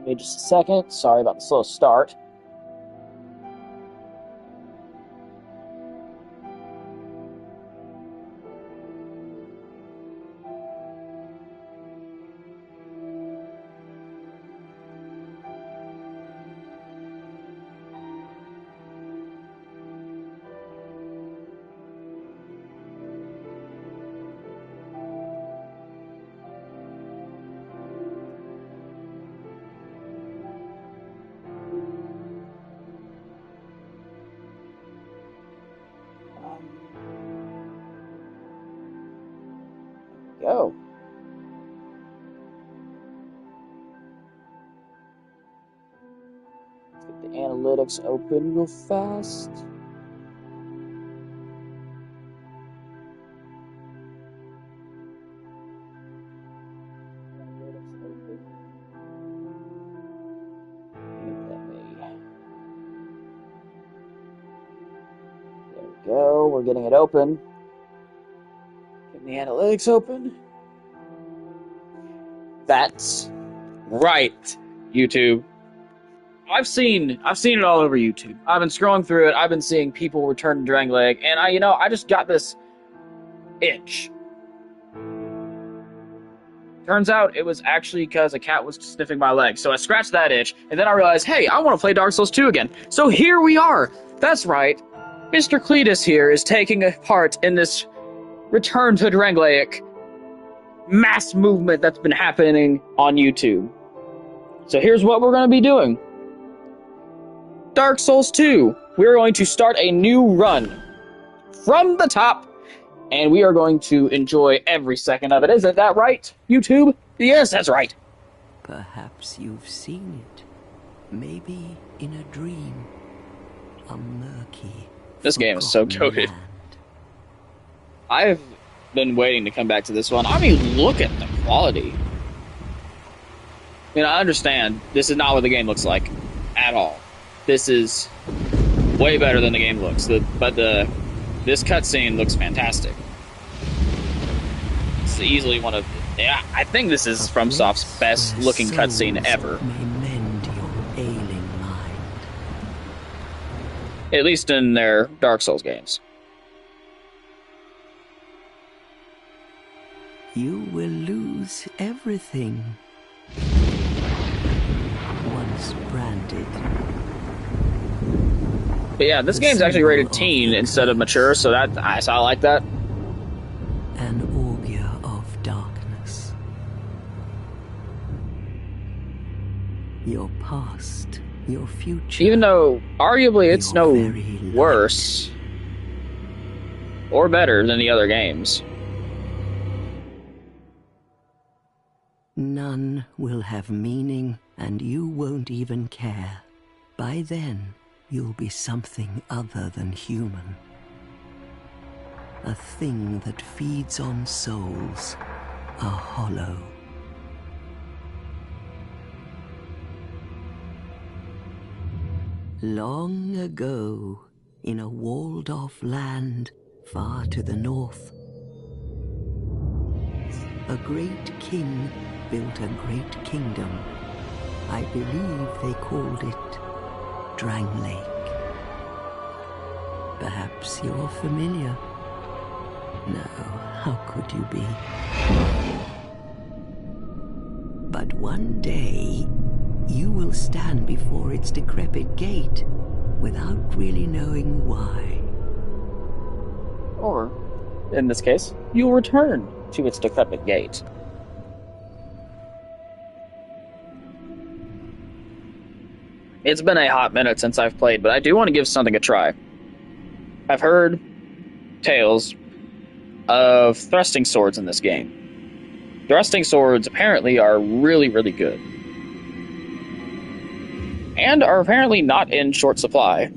Give me just a second. Sorry about the slow start. Go. Let's get the analytics open real fast. Analytics open. And there we go. We're getting it open. Getting the analytics open. That's right, YouTube. I've seen it all over YouTube. I've been scrolling through it. I've been seeing people return to Drangleic, and I just got this itch. Turns out it was actually because a cat was sniffing my leg. So I scratched that itch, and then I realized, hey, I want to play Dark Souls 2 again. So here we are. That's right. Mr. Cletus here is taking a part in this return to Drangleic mass movement that's been happening on YouTube. So here's what we're going to be doing. Dark Souls 2. We're going to start a new run from the top, and we are going to enjoy every second of it. Isn't that right, YouTube? Yes, that's right. Perhaps you've seen it. Maybe in a dream. A murky, this game is so goated. I've been waiting to come back to this one. I mean, look at the quality. I understand this is not what the game looks like at all. This is way better than the game looks. This cutscene looks fantastic. It's easily one of, I think this is FromSoft's best looking cutscene ever. May mend your ailing mind. At least in their Dark Souls games. You will lose everything. Once branded. But yeah, this game's actually rated teen instead of mature, so I like that. An augur of darkness. Your past, your future. Even though arguably it's no worse or better than the other games. None will have meaning, and you won't even care. By then, you'll be something other than human. A thing that feeds on souls, a hollow. Long ago, in a walled-off land far to the north, a great king built a great kingdom. I believe they called it Drangleic. Perhaps you're familiar. No, how could you be? But one day, you will stand before its decrepit gate without really knowing why. Or, in this case, you'll return to its decrepit gate. It's been a hot minute since I've played, but I do want to give something a try. I've heard tales of thrusting swords in this game. Thrusting swords apparently are really, really good. And are apparently not in short supply.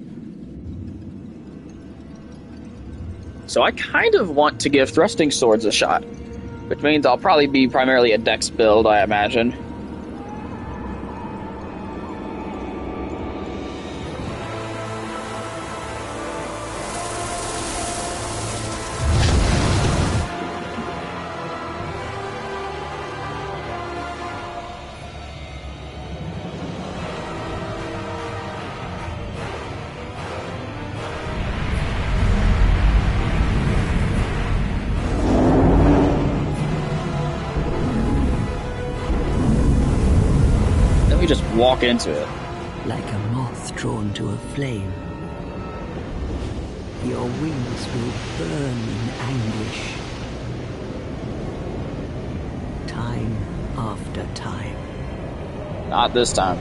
So I kind of want to give thrusting swords a shot, which means I'll probably be primarily a dex build, I imagine. walk into it. Like a moth drawn to a flame. Your wings will burn in anguish. Time after time. Not this time.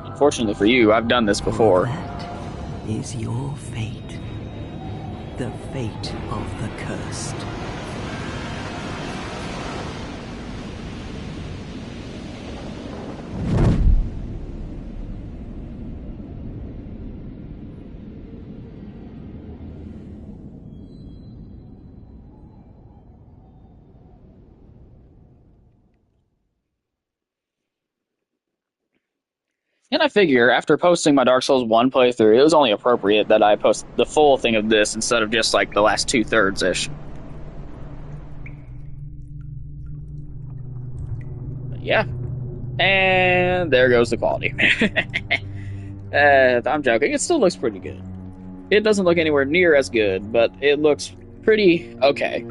Unfortunately for you, I've done this before. That is your fate. The fate of the cursed. And I figure, after posting my Dark Souls 1 playthrough, it was only appropriate that I post the full thing of this instead of just, like, the last 2/3-ish. But yeah. And there goes the quality. I'm joking. It still looks pretty good. It doesn't look anywhere near as good, but it looks pretty okay.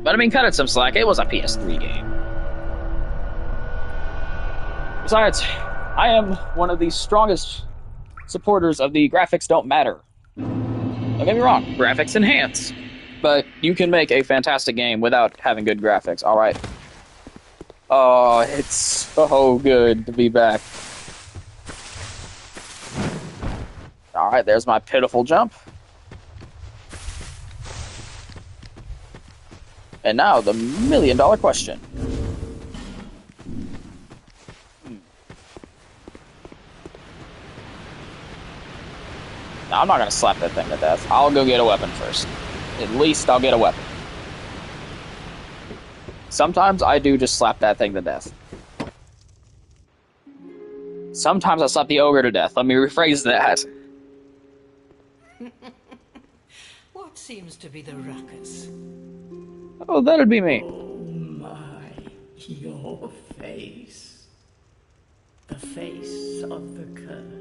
But I mean, cut it some slack. It was a PS3 game. Besides, I am one of the strongest supporters of the graphics don't matter. Don't get me wrong, graphics enhance. But you can make a fantastic game without having good graphics, alright? Oh, it's so good to be back. Alright, there's my pitiful jump. And now, the million-dollar question. No, I'm not going to slap that thing to death. I'll go get a weapon first. At least I'll get a weapon. Sometimes I do just slap that thing to death. Sometimes I slap the ogre to death. Let me rephrase that. What seems to be the ruckus? Oh, that'd be me. Oh my, your face. The face of the curse.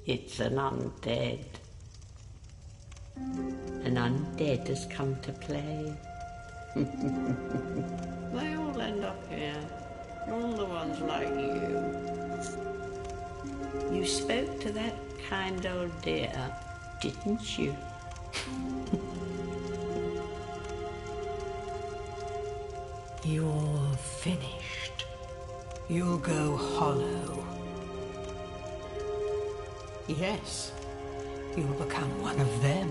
It's an undead. An undead has come to play. They all end up here. All the ones like you. You spoke to that kind old dear, didn't you? You're finished. You'll go hollow. Yes, you'll become one of them.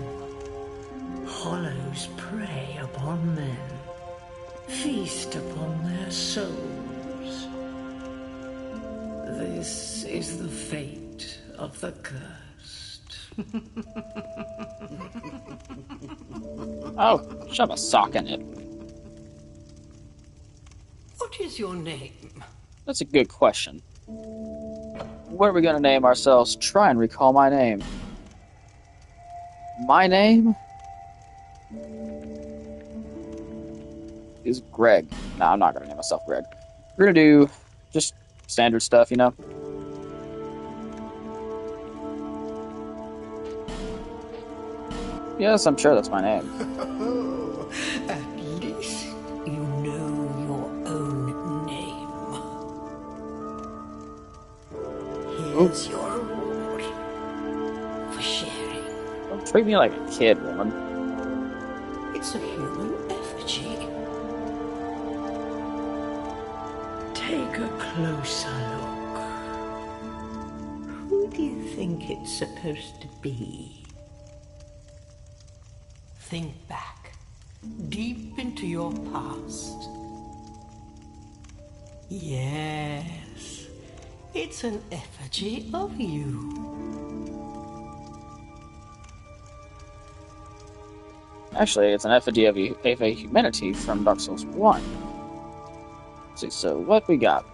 Hollows prey upon men, feast upon their souls. This is the fate of the cursed. Oh, shove a sock in it. What is your name? That's a good question. What are we gonna name ourselves? Try and recall my name. My name is Greg. No, I'm not gonna name myself Greg. We're gonna do just standard stuff, you know? Yes, I'm sure that's my name. At least you know your own name. Here's your reward for sharing. Don't treat me like a kid, woman. It's a human effigy. Take a closer look. Who do you think it's supposed to be? Think back, deep into your past. Yes, it's an effigy of you. Actually, it's an effigy of a humanity from Dark Souls 1. Let's see, so what we got?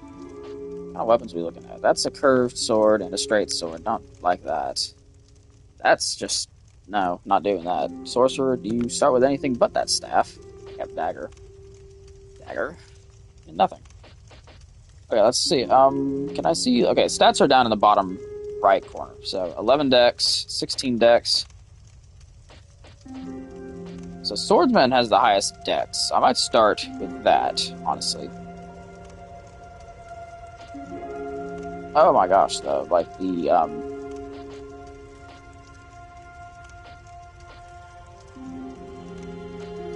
What kind of weapons are we looking at? That's a curved sword and a straight sword, not like that. That's just... no, not doing that. Sorcerer, do you start with anything but that staff? I have dagger. Dagger? And nothing. Okay, let's see. Can I see... okay, stats are down in the bottom right corner. So 11 dex, 16 dex. So Swordsman has the highest dex. I might start with that, honestly. Oh my gosh, though. Like, the,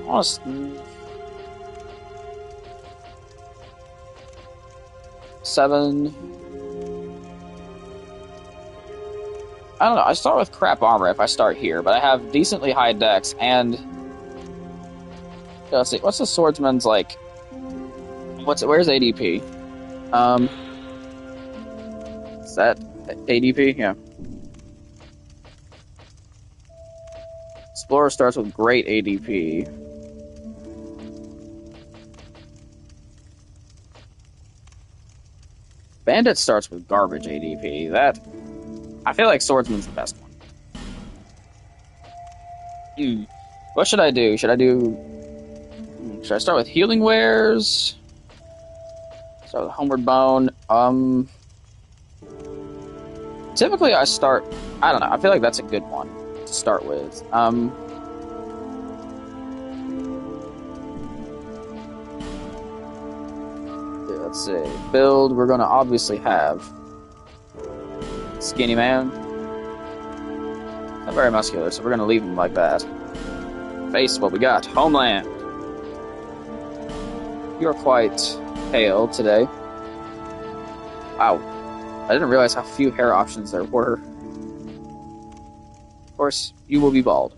almost... 7... I don't know, I start with crap armor if I start here, but I have decently high dex, and... Let's see, what's the Swordsman's, like... Where's ADP? Is that ADP? Yeah. Explorer starts with great ADP. Bandit starts with garbage ADP. I feel like Swordsman's the best one. What should I do? Should I start with healing wares? Start with Homeward Bone. Typically I start... I don't know. I feel like that's a good one to start with. Let's see. Build, we're going to obviously have Skinny Man. Not very muscular, so we're going to leave him like that. Face, what we got? Homeland. You're quite pale today. Wow. I didn't realize how few hair options there were. Of course, you will be bald.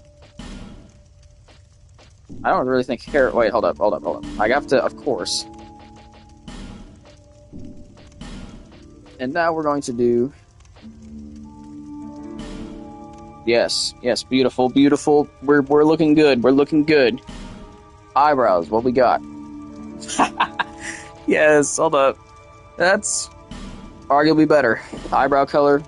I don't really think hair... Wait, hold up. I have to, of course. And now we're going to do... Yes, beautiful. We're looking good. Eyebrows, what we got? Yes, hold up. That's arguably better. Eyebrow color.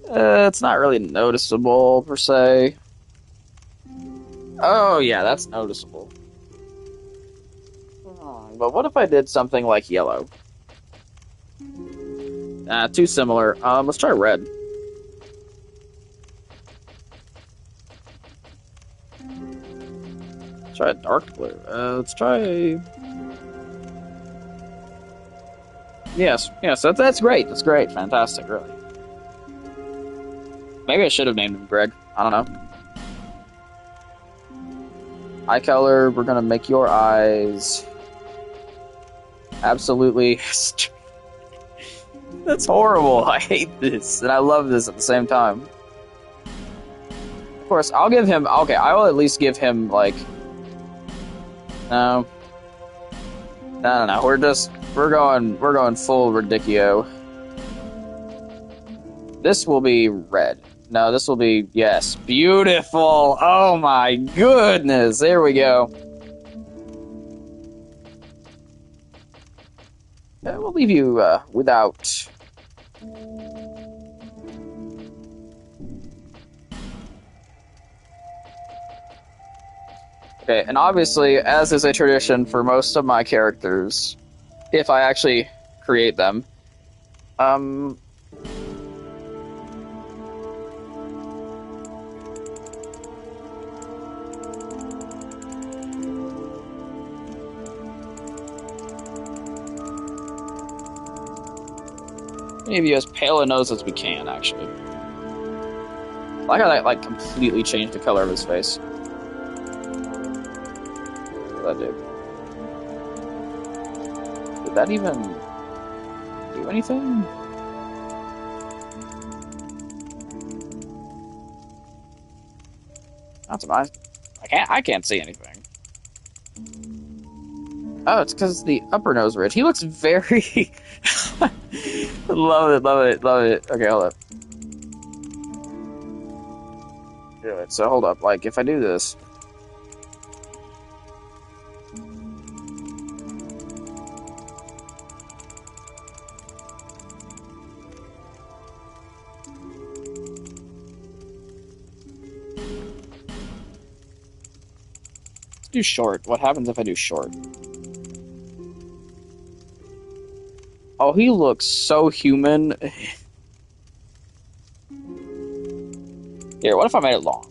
It's not really noticeable, per se. Oh, yeah, that's noticeable. But what if I did something like yellow? Too similar. Let's try red. Let's try dark blue. Let's try... Yes, that's great. That's great. Fantastic, really. Maybe I should have named him Greg. I don't know. Eye color, we're gonna make your eyes... Absolutely... That's horrible. I hate this, and I love this at the same time. Of course, I'll give him... Okay, I will at least give him, like... No. No. We're going full Ridicio. This will be red. No, this will be... Yes. Beautiful! Oh my goodness! There we go. We'll leave you without... Okay, and obviously, as is a tradition for most of my characters, if I actually create them, maybe as pale a nose as we can, actually. I like how that, like, completely changed the color of his face. What did that do? Did that even do anything? Not to mind. I can't see anything. Oh, it's because the upper nose ridge. He looks very... Love it. Okay, hold up. Do it. So, hold up. Like, if I do this... Let's do short. What happens if I do short? Oh, he looks so human. Here, what if I made it long?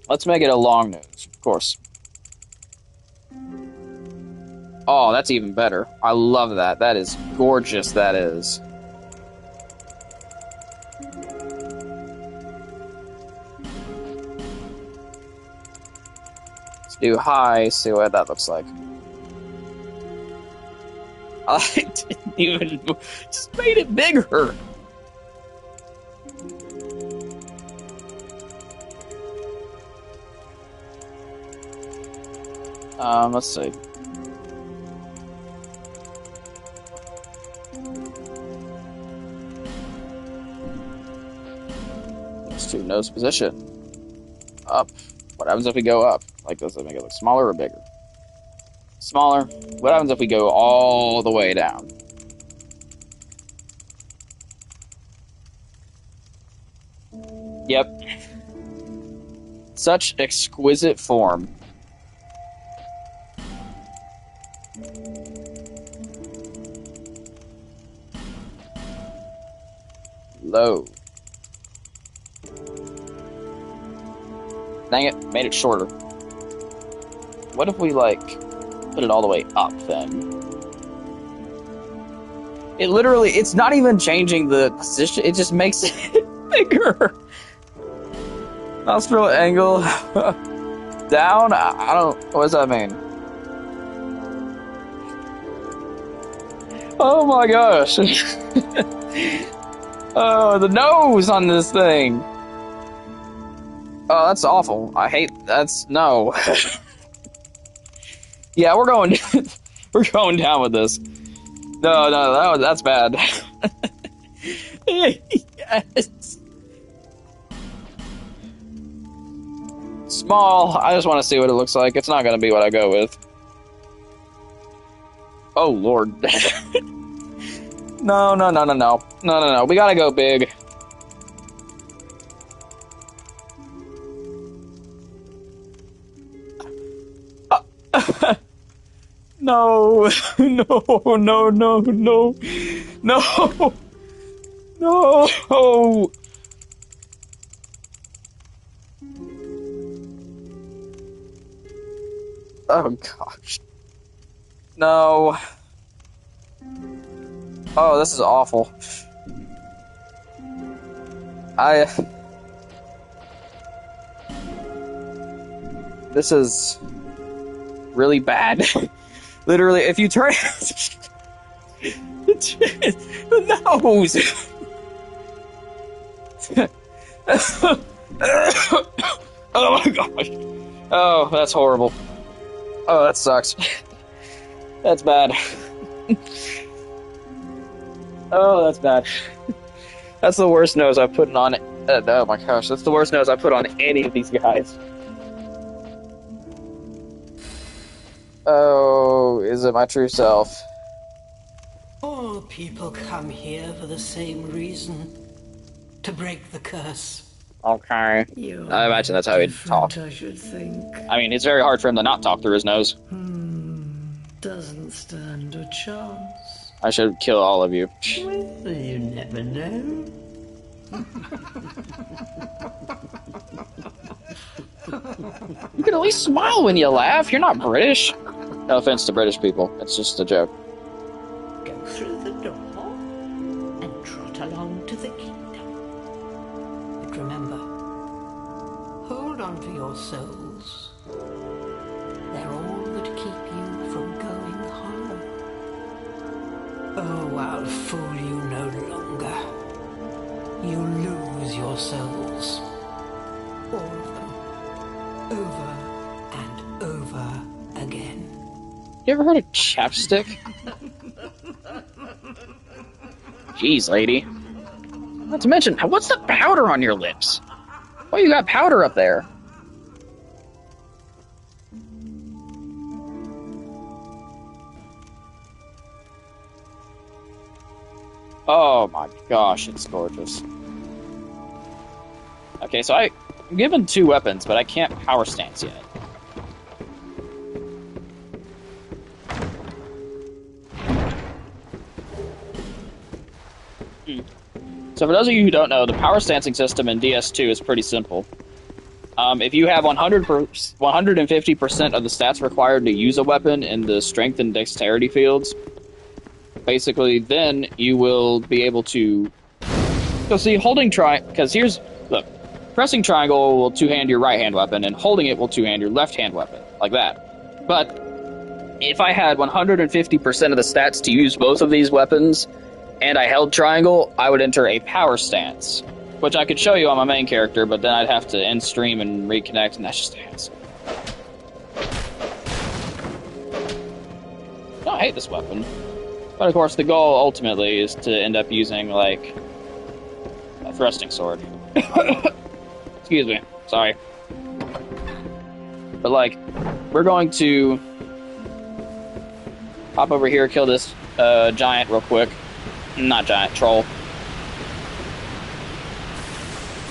Let's make it a long nose, of course. Oh, that's even better. I love that. That is gorgeous, that is. Let's do high, see what that looks like. I didn't even... just made it bigger! Let's see. Let's do nose position. Up. What happens if we go up? Like, does it make it look smaller or bigger? Smaller. What happens if we go all the way down? Yep. Such exquisite form. Low. Dang it, made it shorter. What if we, like, put it all the way up, then? It literally, it's not even changing the position, it just makes it bigger. Nostril angle. Down? I don't, what does that mean? Oh my gosh. Oh, the nose on this thing. Oh, that's awful. I hate, that's, no. Yeah, we're going down with this. No, that's bad. Yes. Small, I just want to see what it looks like. It's not going to be what I go with. Oh, Lord. No. We gotta go big. No. Oh, gosh. No. Oh, this is awful. This is really bad. Literally, if you turn the nose. Oh my gosh. Oh, that's horrible. Oh, that sucks. That's bad. Oh, that's bad. That's the worst nose I've put on it. Oh my gosh, that's the worst nose I've put on any of these guys. Oh, is it my true self? All people come here for the same reason. To break the curse. Okay. I imagine that's how he'd talk. I should think. I mean, it's very hard for him to not talk through his nose. Doesn't stand a chance. I should kill all of you. Well, you never know. You can at least smile when you laugh. You're not British. No offense to British people. It's just a joke. Go through the door and trot along to the kingdom. But remember, hold on to your souls. They're all that keep you from going hollow. Oh, I'll fool you no longer. You lose your souls. All of them. Over and over again. You ever heard of chapstick? Jeez, lady. Not to mention, what's the powder on your lips? Why you got powder up there? Oh my gosh, it's gorgeous. Okay, so I'm given 2 weapons, but I can't power stance yet. So for those of you who don't know, the power stancing system in DS2 is pretty simple. If you have 150% of the stats required to use a weapon in the strength and dexterity fields, basically, then you will be able to... So see, holding because look, pressing triangle will two-hand your right-hand weapon, and holding it will two-hand your left-hand weapon, like that. But if I had 150% of the stats to use both of these weapons, and I held triangle, I would enter a power stance, which I could show you on my main character, but then I'd have to end stream and reconnect, and that's just a hassle. I hate this weapon. But of course, the goal ultimately is to end up using, like, a thrusting sword. Excuse me. Sorry. But, like, we're going to hop over here, kill this giant real quick. Not giant, troll.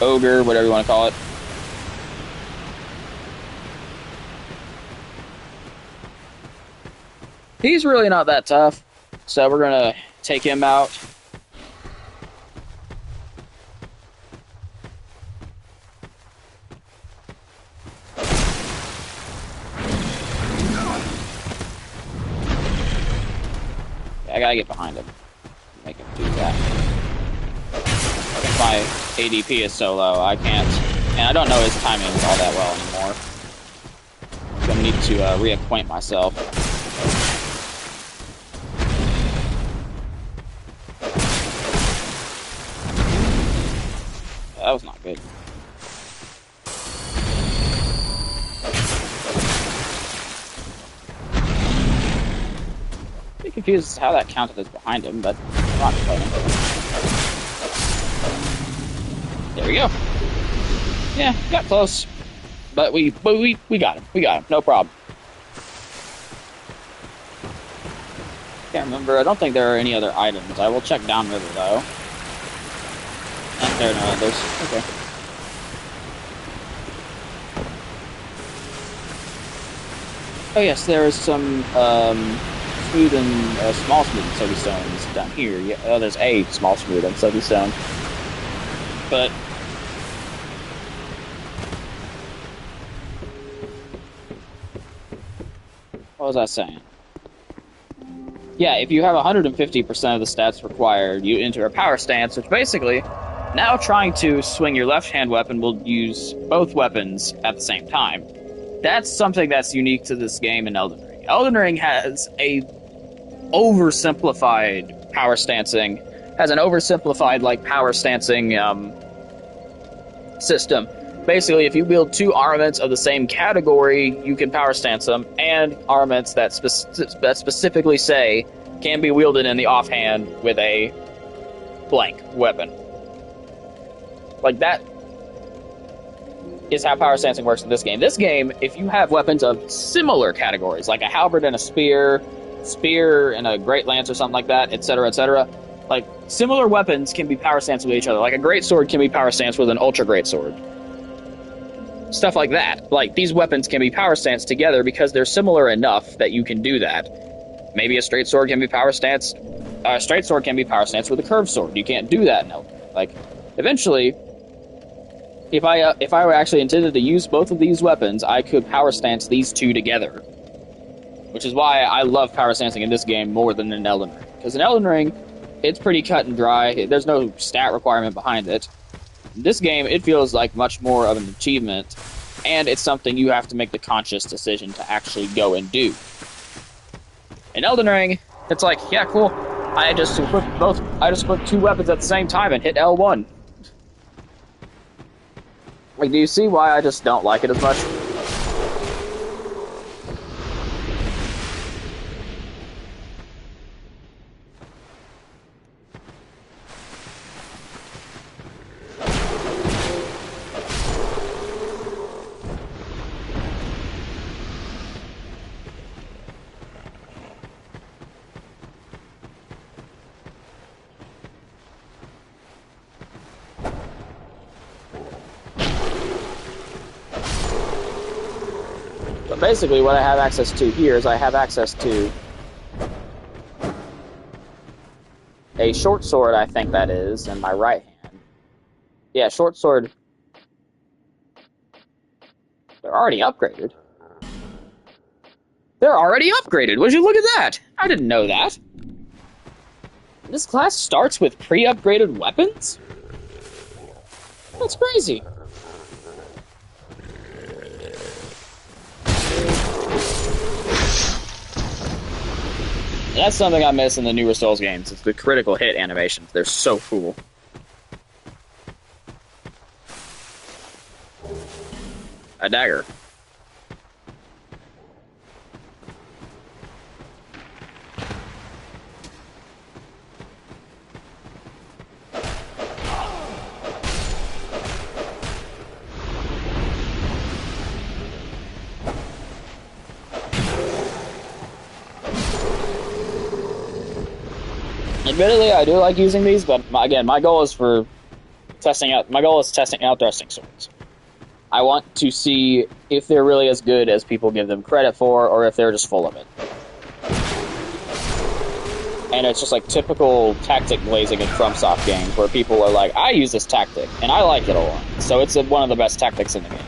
Ogre, whatever you want to call it. He's really not that tough, so we're gonna take him out. I gotta get behind him. Make him do that. My ADP is so low, I can't. And I don't know his timing all that well anymore. I'm gonna need to reacquaint myself. That was not good. I'm confused as to how that counted as behind him, but I'm not complaining. There we go. Yeah, got close. But we got him. We got him. No problem. Can't remember. I don't think there are any other items. I will check downriver, though. There are no others. Okay. Oh yes, there is some smooth and small smooth and soapy stones down here. Yeah, oh, there's a small smooth and soapy stone. But what was I saying? Yeah, if you have 150% of the stats required, you enter a power stance, which basically, now trying to swing your left-hand weapon will use both weapons at the same time. That's something that's unique to this game in Elden Ring. Elden Ring has a oversimplified power stancing, power stancing system. Basically, if you wield two armaments of the same category, you can power stance them, and armaments that specifically say can be wielded in the offhand with a blank weapon. Like, that is how power stancing works in this game. This game, if you have weapons of similar categories, like a halberd and a spear and a great lance or something like that, etc., like, similar weapons can be power stanced with each other. Like, a great sword can be power stanced with an ultra great sword. Stuff like that. Like, these weapons can be power stanced together because they're similar enough that you can do that. Maybe a straight sword can be power stanced. A straight sword can be power stanced with a curved sword. You can't do that in Elden Ring. Like, eventually, if I were actually intended to use both of these weapons, I could power stance these two together. Which is why I love power stancing in this game more than in Elden Ring. Because in Elden Ring, it's pretty cut and dry. There's no stat requirement behind it. In this game, it feels like much more of an achievement, and it's something you have to make the conscious decision to actually go and do. In Elden Ring, it's like, yeah, cool. I just equipped two weapons at the same time and hit L1. Like, do you see why I just don't like it as much? Basically, what I have access to here is I have access to a short sword, I think that is, in my right hand. Yeah, short sword. They're already upgraded. They're already upgraded! Would you look at that? I didn't know that. This class starts with pre-upgraded weapons? That's crazy. That's something I miss in the newer Souls games. It's the critical hit animations. They're so cool. A dagger. Admittedly, I do like using these, but again, my goal is testing out thrusting swords. I want to see if they're really as good as people give them credit for, or if they're just full of it. And it's just like typical tactic blazing in FromSoft games, where people are like, I use this tactic, and I like it a lot. So it's one of the best tactics in the game.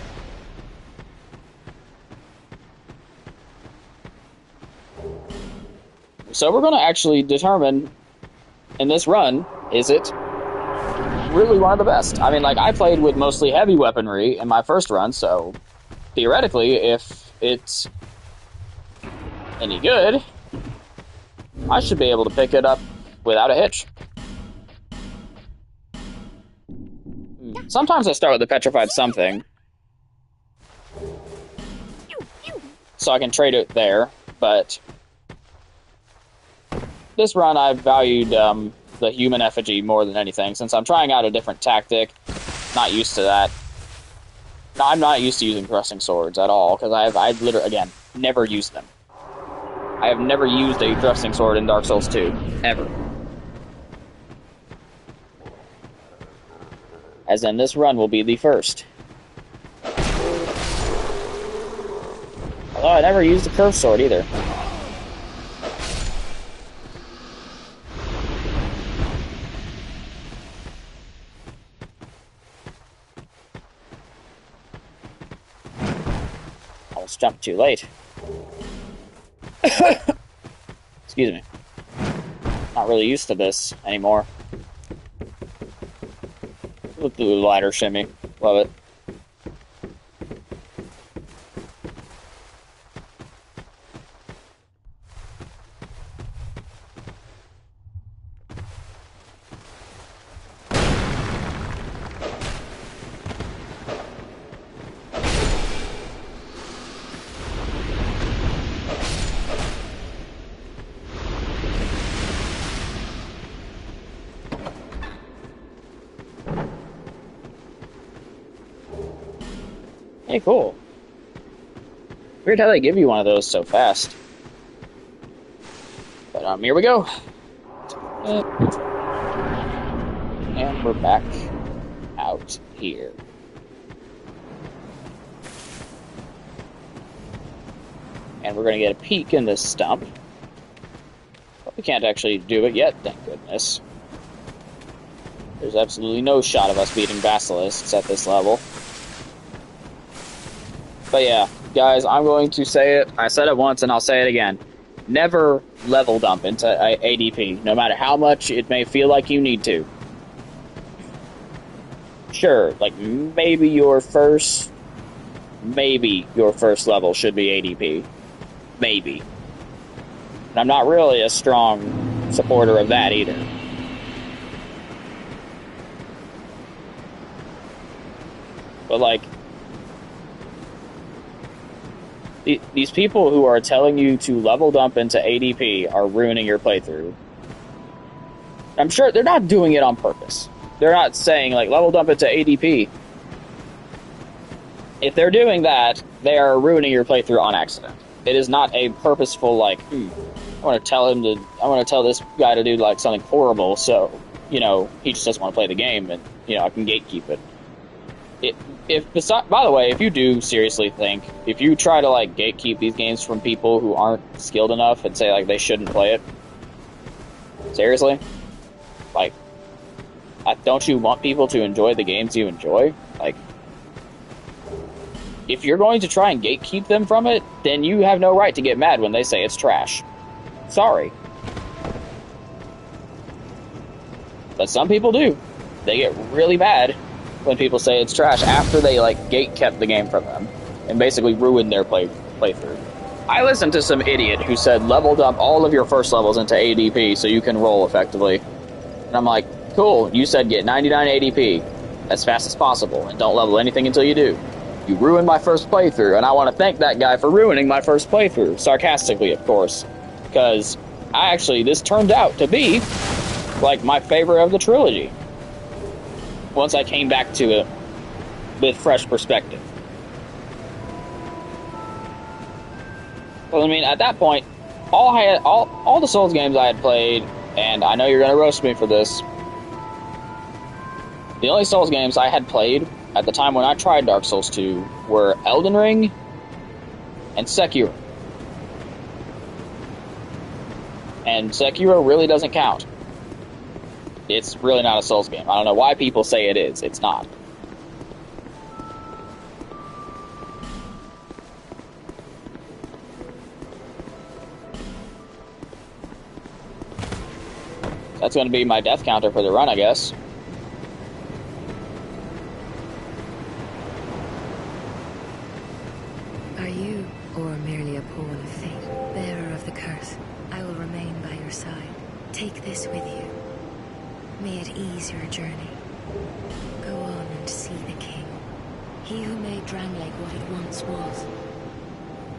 So we're going to actually determine, in this run, is it really one of the best? I mean, like, I played with mostly heavy weaponry in my first run, so theoretically, if it's any good, I should be able to pick it up without a hitch. Sometimes I start with the petrified something, so I can trade it there, but this run I valued the human effigy more than anything, since I'm trying out a different tactic. Not used to that. No, I'm not used to using thrusting swords at all, because I've literally, again, never used them. I have never used a thrusting sword in Dark Souls 2, ever. As in, this run will be the first. Although I never used a curved sword either. Almost jumped too late. Excuse me. Not really used to this anymore. Look at the ladder shimmy. Love it. Hey, cool. Weird how they give you one of those so fast. But, here we go. And we're back out here. And we're gonna get a peek in this stump. But we can't actually do it yet, thank goodness. There's absolutely no shot of us beating basilisks at this level. But yeah, guys, I'm going to say it. I said it once and I'll say it again. Never level dump into ADP, no matter how much it may feel like you need to. Sure, like maybe your first level should be ADP. Maybe. And I'm not really a strong supporter of that either. But like, these people who are telling you to level dump into ADP are ruining your playthrough. I'm sure they're not doing it on purpose. They're not saying, like, level dump into ADP. If they're doing that, they are ruining your playthrough on accident. It is not a purposeful, like, I want to tell this guy to do, like, something horrible, so, you know, he just doesn't want to play the game, and, you know, I can gatekeep it. By the way, if you do seriously think, if you try to, like, gatekeep these games from people who aren't skilled enough and say, like, they shouldn't play it, seriously, Like, don't you want people to enjoy the games you enjoy? Like, if you're going to try and gatekeep them from it, then you have no right to get mad when they say it's trash. Sorry. But some people do. They get really mad when people say it's trash after they, like, gate-kept the game from them and basically ruined their playthrough. I listened to some idiot who said level dump all of your first levels into ADP so you can roll effectively. And I'm like, cool, you said get 99 ADP as fast as possible and don't level anything until you do. You ruined my first playthrough, and I want to thank that guy for ruining my first playthrough. Sarcastically, of course. Because this turned out to be, like, my favorite of the trilogy. Once I came back to it with fresh perspective. Well, I mean, at that point, all the Souls games I had played, and I know you're going to roast me for this, the only Souls games I had played at the time when I tried Dark Souls 2 were Elden Ring and Sekiro. And Sekiro really doesn't count. It's really not a Souls game. I don't know why people say it is. It's not. That's going to be my death counter for the run, I guess. Are you, or merely a pawn of fate, bearer of the curse? I will remain by your side. Take this with you. May it ease your journey. Go on and see the king. He who made Drangleic what it once was.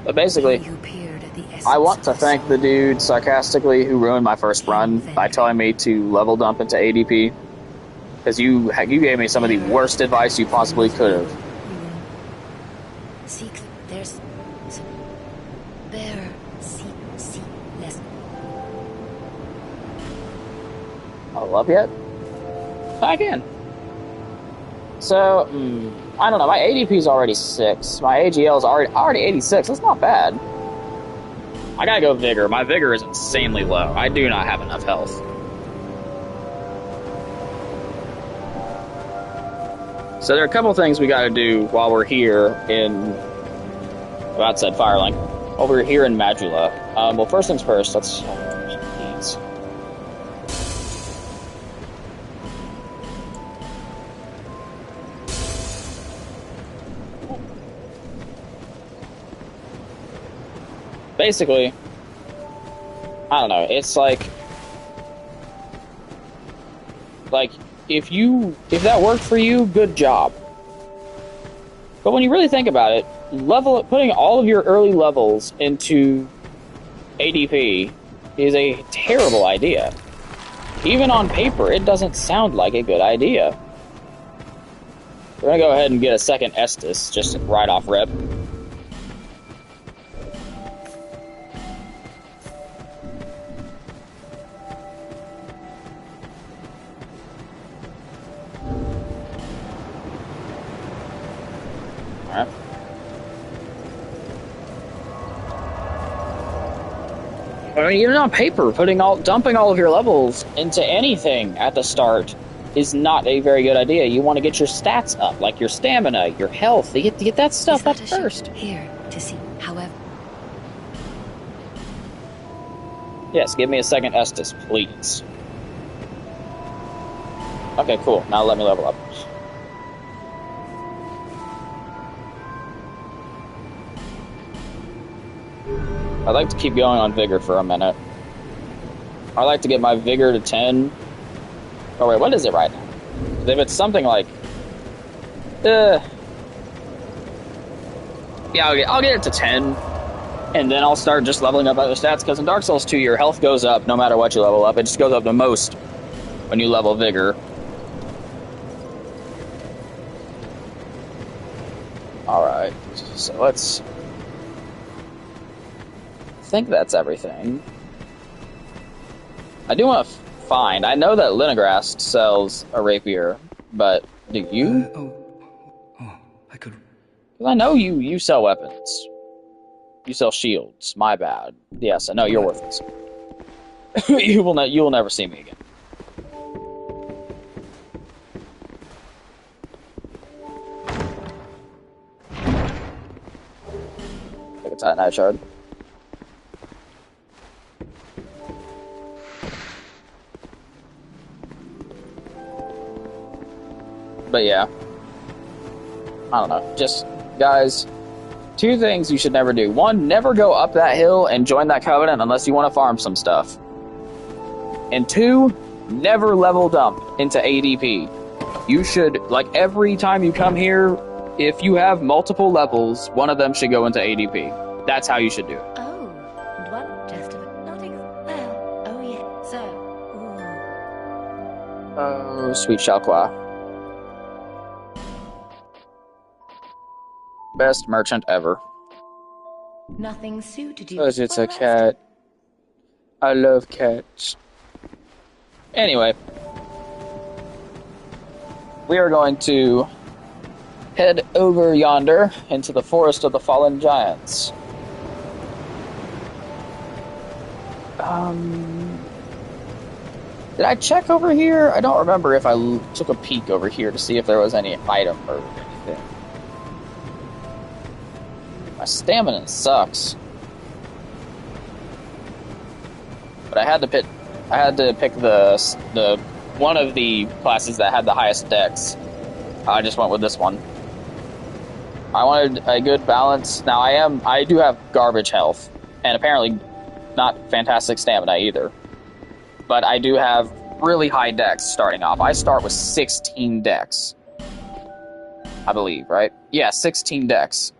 But basically, I want to thank the dude sarcastically who ruined my first run by telling me to level dump into ADP. Because you gave me some of the worst advice you possibly could have. Seek, there's some bearer, seek, less. Level up yet? I can. So, I don't know, my ADP is already 6. My AGL is already 86. That's not bad. I gotta go Vigor. My Vigor is insanely low. I do not have enough health. So there are a couple things we gotta do while we're here in... Well, I said Firelink. While we're here in Majula. Well, first things first, let's... These. Basically, I don't know, it's like, if that worked for you, good job. But when you really think about it, putting all of your early levels into ADP is a terrible idea. Even on paper, it doesn't sound like a good idea. We're gonna go ahead and get a second Estus, just right off rip. I mean, even on paper, dumping all of your levels into anything at the start is not a very good idea. You want to get your stats up, like your stamina, your health. You get that stuff up first. Here to see, however. Yes, give me a second Estus, please. Okay, cool. Now let me level up. I'd like to keep going on Vigor for a minute. I'd like to get my Vigor to 10. Oh wait, what is it right now? If it's something like... Yeah, I'll get it to 10. And then I'll start just leveling up other stats, because in Dark Souls 2, your health goes up no matter what you level up. It just goes up the most when you level Vigor. Alright, so let's... I think that's everything. I do want to find... I know that Lenigrast sells a rapier, but do you? I could... Because I know you sell weapons. You sell shields. My bad. Yes, I know you're worthless. You will never see me again. Titanite shard. But yeah. I don't know. Just, guys, 2 things you should never do. 1, never go up that hill and join that covenant unless you want to farm some stuff. And 2, never level dump into ADP. You should, like, every time you come here, if you have multiple levels, one of them should go into ADP. That's how you should do it. Oh, and one just of nothing. Well, oh yeah, so. Oh, sweet Shalqua. Best merchant ever. Nothing suited you. Because it's for a the cat. I love cats. Anyway. We are going to head over yonder into the Forest of the Fallen Giants. Did I check over here? I don't remember if I took a peek over here to see if there was any item or anything. My stamina sucks. But I had to pick the one of the classes that had the highest dex. I just went with this one. I wanted a good balance. Now I do have garbage health, and apparently not fantastic stamina either. But I do have really high dex starting off. I start with 16 dex. I believe, right? Yeah, 16 dex.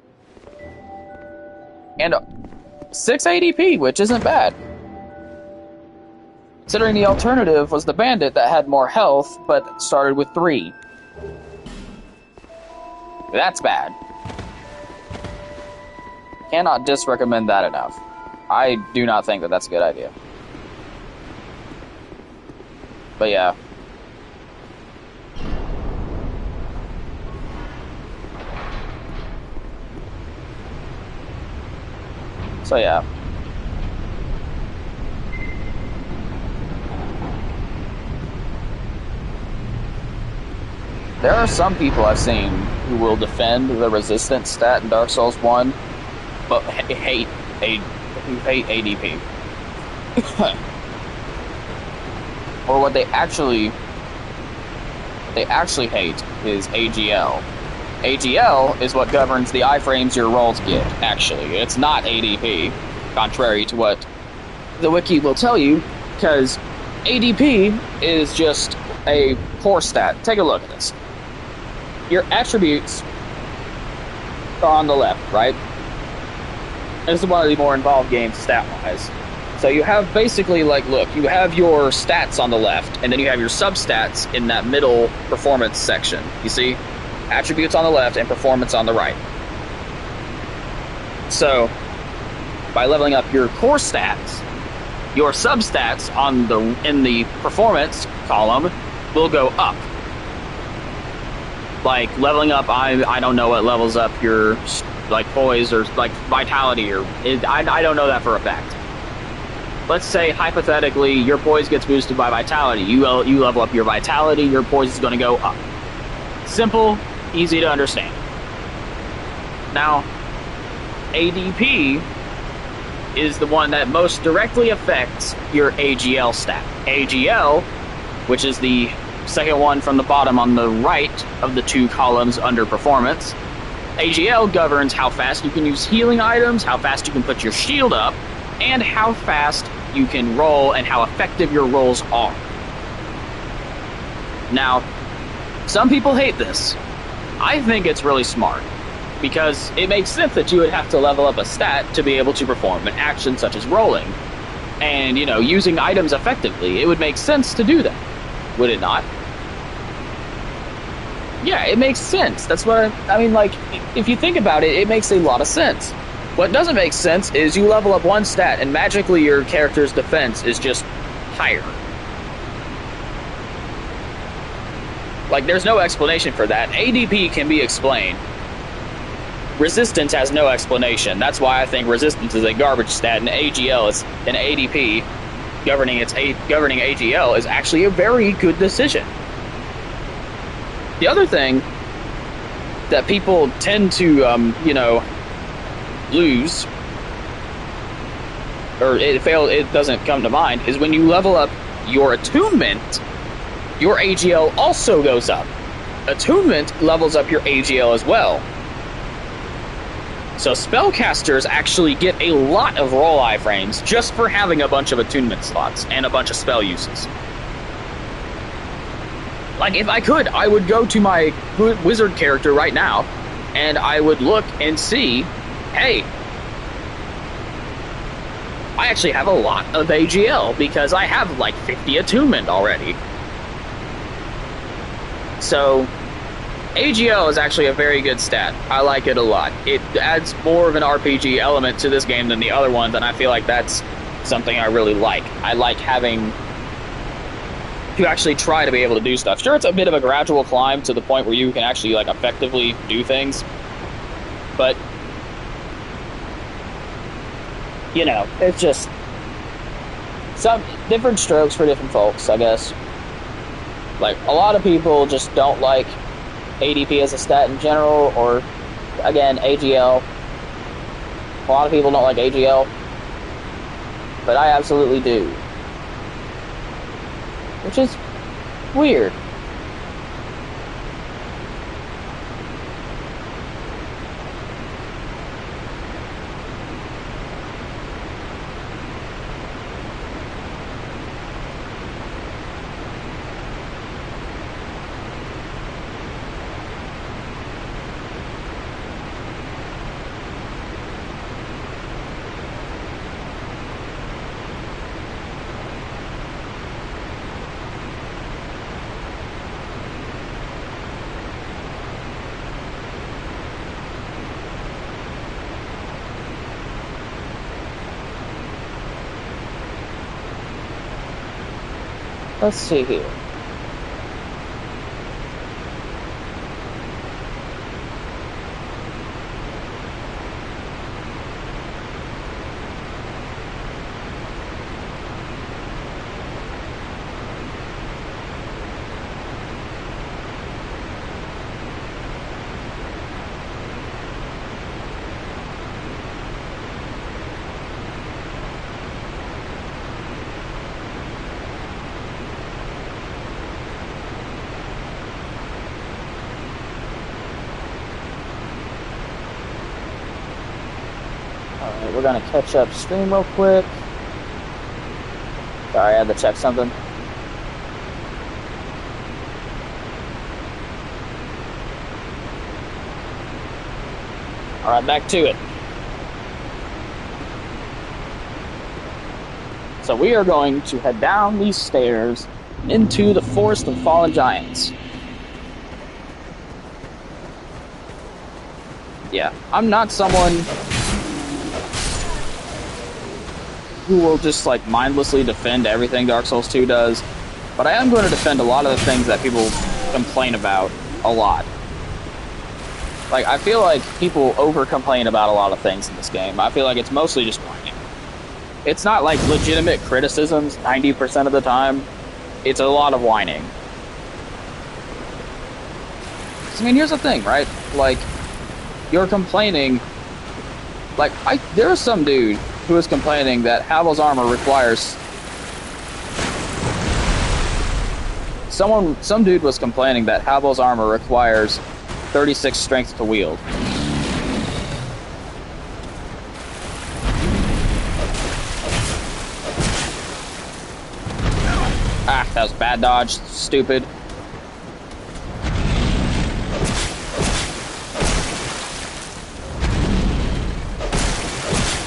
And 6 ADP, which isn't bad. Considering the alternative was the bandit that had more health, but started with 3. That's bad. Cannot disrecommend that enough. I do not think that that's a good idea. But yeah. So yeah. There are some people I've seen who will defend the resistance stat in Dark Souls 1, but hate ADP. Or what they actually hate is AGL. AGL is what governs the iframes your rolls get, actually. It's not ADP, contrary to what the wiki will tell you, because ADP is just a core stat. Take a look at this. Your attributes are on the left, right? This is one of the more involved games stat-wise. So you have basically, like, look, you have your stats on the left, and then you have your substats in that middle performance section. You see? Attributes on the left and performance on the right. So, by leveling up your core stats, your substats in the performance column will go up. Like, leveling up, I don't know what levels up your, like, poise or, like, vitality, or I don't know that for a fact. Let's say, hypothetically, your poise gets boosted by vitality. You level up your vitality, your poise is going to go up. Simple, easy to understand. Now, ADP is the one that most directly affects your AGL stat. AGL, which is the second one from the bottom on the right of the 2 columns under performance. AGL governs how fast you can use healing items, how fast you can put your shield up, and how fast you can roll and how effective your rolls are. Now, some people hate this. I think it's really smart, because it makes sense that you would have to level up a stat to be able to perform an action such as rolling. And, you know, using items effectively, it would make sense to do that. Would it not? Yeah, it makes sense. That's what I mean, like, if you think about it, it makes a lot of sense. What doesn't make sense is you level up one stat and magically your character's defense is just higher. Like, there's no explanation for that. ADP can be explained. Resistance has no explanation. That's why I think resistance is a garbage stat, and AGL is an ADP governing AGL is actually a very good decision. The other thing that people tend to, lose or it doesn't come to mind, is when you level up your attunement, your AGL also goes up. Attunement levels up your AGL as well. So spellcasters actually get a lot of roll iframes just for having a bunch of attunement slots and a bunch of spell uses. Like, if I could, I would go to my wizard character right now, and I would look and see, hey, I actually have a lot of AGL, because I have like 50 attunement already. So, AGL is actually a very good stat. I like it a lot. It adds more of an RPG element to this game than the other ones, and I feel like that's something I really like. I like having to actually try to be able to do stuff. Sure, it's a bit of a gradual climb to the point where you can actually like effectively do things, but you know, it's just some different strokes for different folks, I guess. Like, a lot of people just don't like ADP as a stat in general, or again, AGL. A lot of people don't like AGL, but I absolutely do. Which is weird. Let's see here. Alright, we're gonna catch up stream real quick. Sorry, I had to check something. Alright, back to it. So we are going to head down these stairs into the Forest of Fallen Giants. Yeah, I'm not someone who will just like mindlessly defend everything Dark Souls 2 does, but I am going to defend a lot of the things that people complain about a lot. Like, I feel like people over-complain about a lot of things in this game. I feel like it's mostly just whining. It's not like legitimate criticisms 90% of the time. It's a lot of whining. I mean, here's the thing, right? Like, you're complaining. Like, there was some dude who was complaining that Havel's armor requires. Some dude was complaining that Havel's armor requires 36 strength to wield. Ah, that was a bad dodge. Stupid.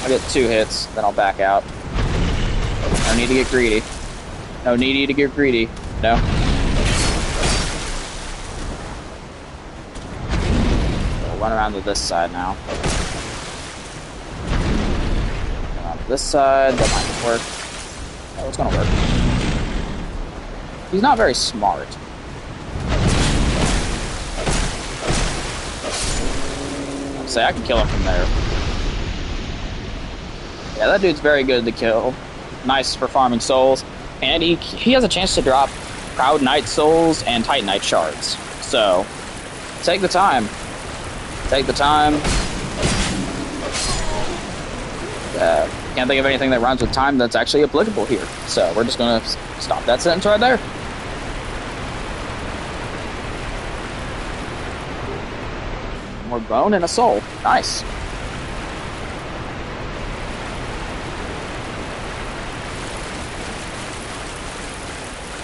I'll get 2 hits, then I'll back out. No need to get greedy. No need to get greedy. No. We'll run around to this side now. Run around to this side. That might work. Oh, it's gonna work. He's not very smart. I'll say I can kill him from there. Yeah, that dude's very good to kill. Nice for farming souls. And he has a chance to drop Proud Knight souls and Titanite shards. So, take the time. Take the time. can't think of anything that rhymes with time that's actually applicable here. So we're just going to stop that sentence right there. More bone and a soul. Nice.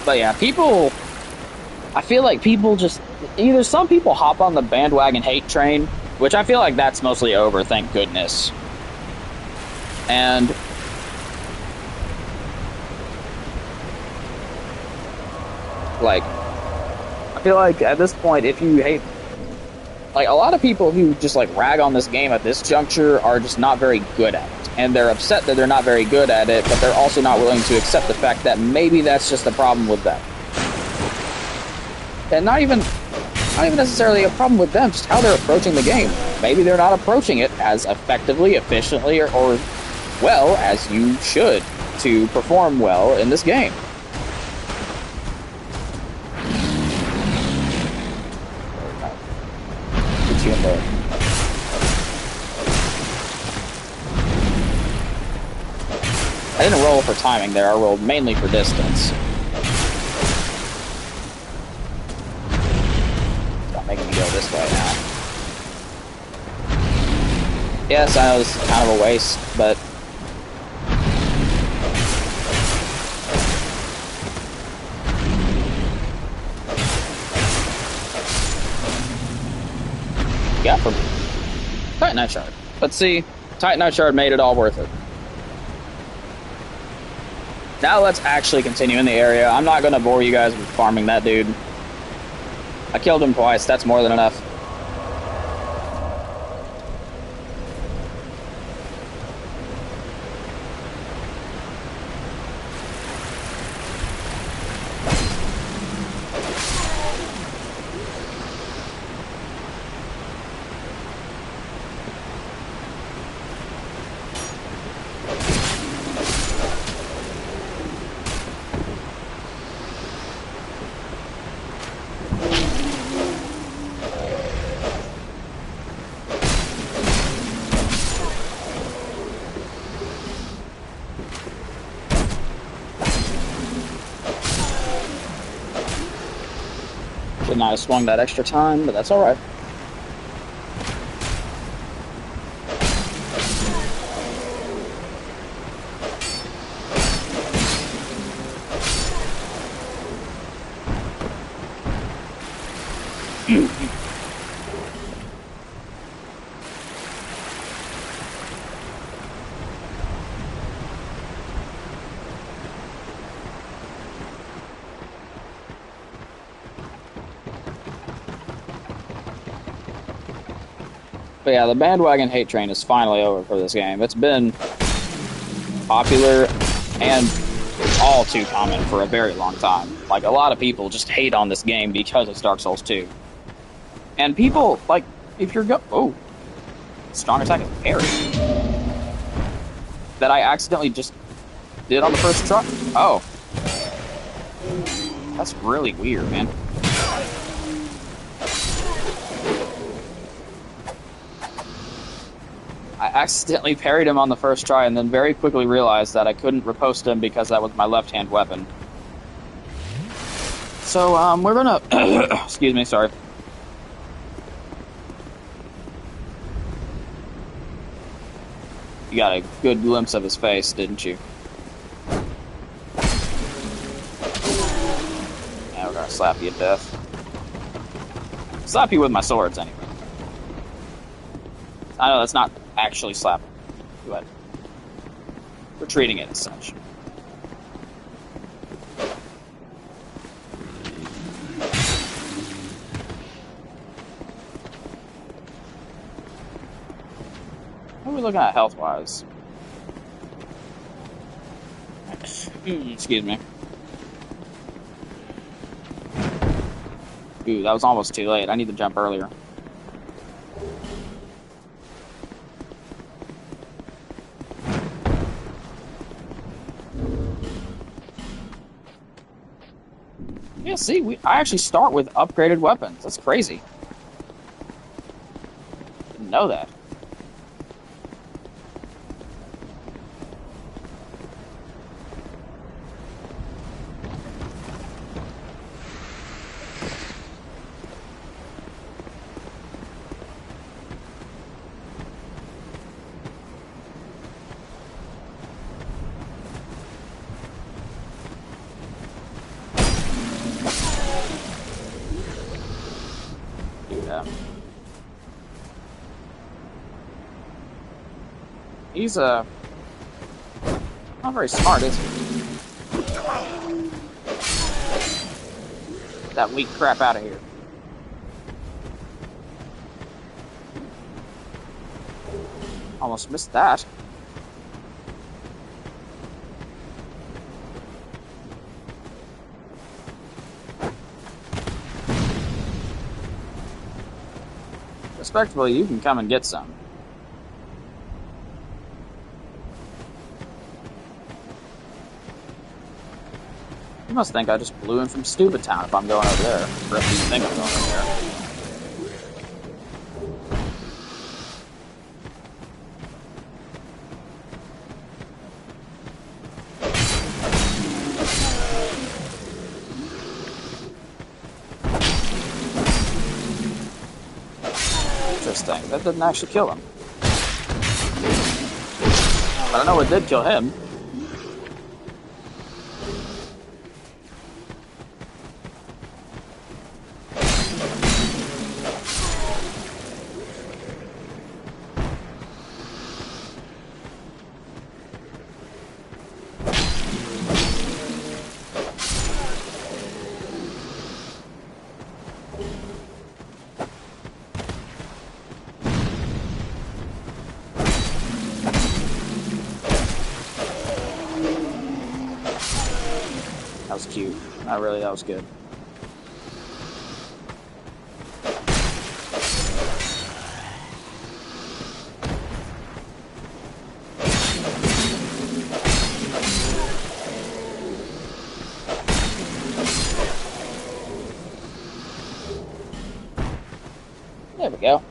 But yeah, I feel like people just, either some people hop on the bandwagon hate train, which I feel like that's mostly over, thank goodness. And like, I feel like at this point, if you hate, like, a lot of people who just like rag on this game at this juncture are just not very good at it. And they're upset that they're not very good at it, but they're also not willing to accept the fact that maybe that's just a problem with them. And not even necessarily a problem with them, just how they're approaching the game. Maybe they're not approaching it as effectively, efficiently, or well as you should to perform well in this game. Get you in there. I didn't roll for timing there, I rolled mainly for distance. Stop making me go this way now. Yes, I know this is kind of a waste, but yeah, for Titanite Shard. But see, Titanite Shard made it all worth it. Now let's actually continue in the area. I'm not going to bore you guys with farming that dude. I killed him twice, that's more than enough. Should not have swung that extra time, but that's alright. But yeah, the bandwagon hate train is finally over for this game. It's been popular and all too common for a very long time. Like, a lot of people just hate on this game because it's Dark Souls 2. And people, like, if you're oh, strong attack is parry. That I accidentally just did on the first try. Oh. That's really weird, man. I accidentally parried him on the first try and then very quickly realized that I couldn't riposte him because that was my left-hand weapon. So, we're gonna... Excuse me, sorry. You got a good glimpse of his face, didn't you? Yeah, we're gonna slap you to death. Slap you with my swords, anyway. I know that's not actually slapping, but we're treating it as such. What are we looking at health-wise? Excuse me. Ooh, that was almost too late. I need to jump earlier. Yeah, see, I actually start with upgraded weapons. That's crazy. Didn't know that. Okay. He's, not very smart, is he? That weak crap out of here. Almost missed that. Respectfully, you can come and get some. You must think I just blew him from Stupid Town if I'm going over there. Or if you think I'm going over there. Interesting. That didn't actually kill him. But I know it did kill him. That was cute. Not really, that was good. There we go.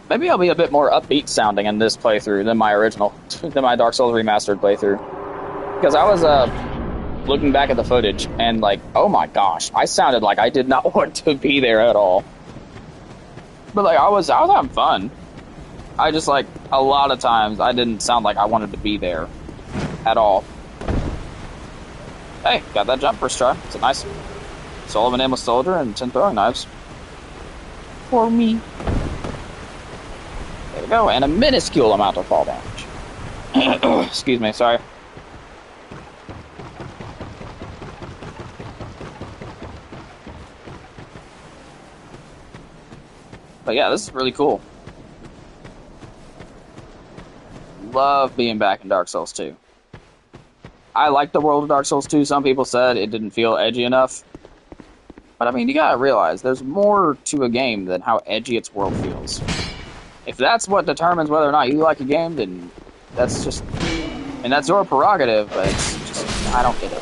Maybe I'll be a bit more upbeat sounding in this playthrough than my original, than my Dark Souls Remastered playthrough. Because I was looking back at the footage and like, oh my gosh, I sounded like I did not want to be there at all. But like I was having fun. I just like a lot of times I didn't sound like I wanted to be there at all. Hey, got that jump first try. It's a nice soul of an aimless soldier and 10 throwing knives. For me. There we go, and a minuscule amount of fall damage. Excuse me, sorry. But yeah, this is really cool. Love being back in Dark Souls 2. I like the world of Dark Souls 2. Some people said it didn't feel edgy enough. But I mean, you gotta realize, there's more to a game than how edgy its world feels. If that's what determines whether or not you like a game, then that's just... and that's your prerogative, but it's just... I don't get it.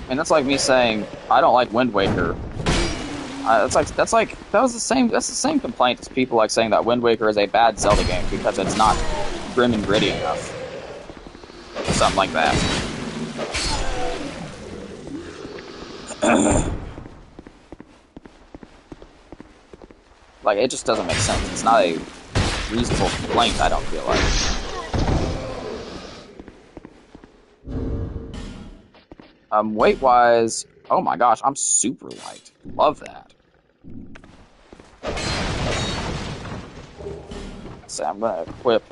And that's like me saying, I don't like Wind Waker. That's the same complaint as people like saying that Wind Waker is a bad Zelda game because it's not grim and gritty enough. Something like that. Like, it just doesn't make sense. It's not a reasonable complaint, I don't feel like. Weight-wise, oh my gosh, I'm super light. Love that. So I'm gonna equip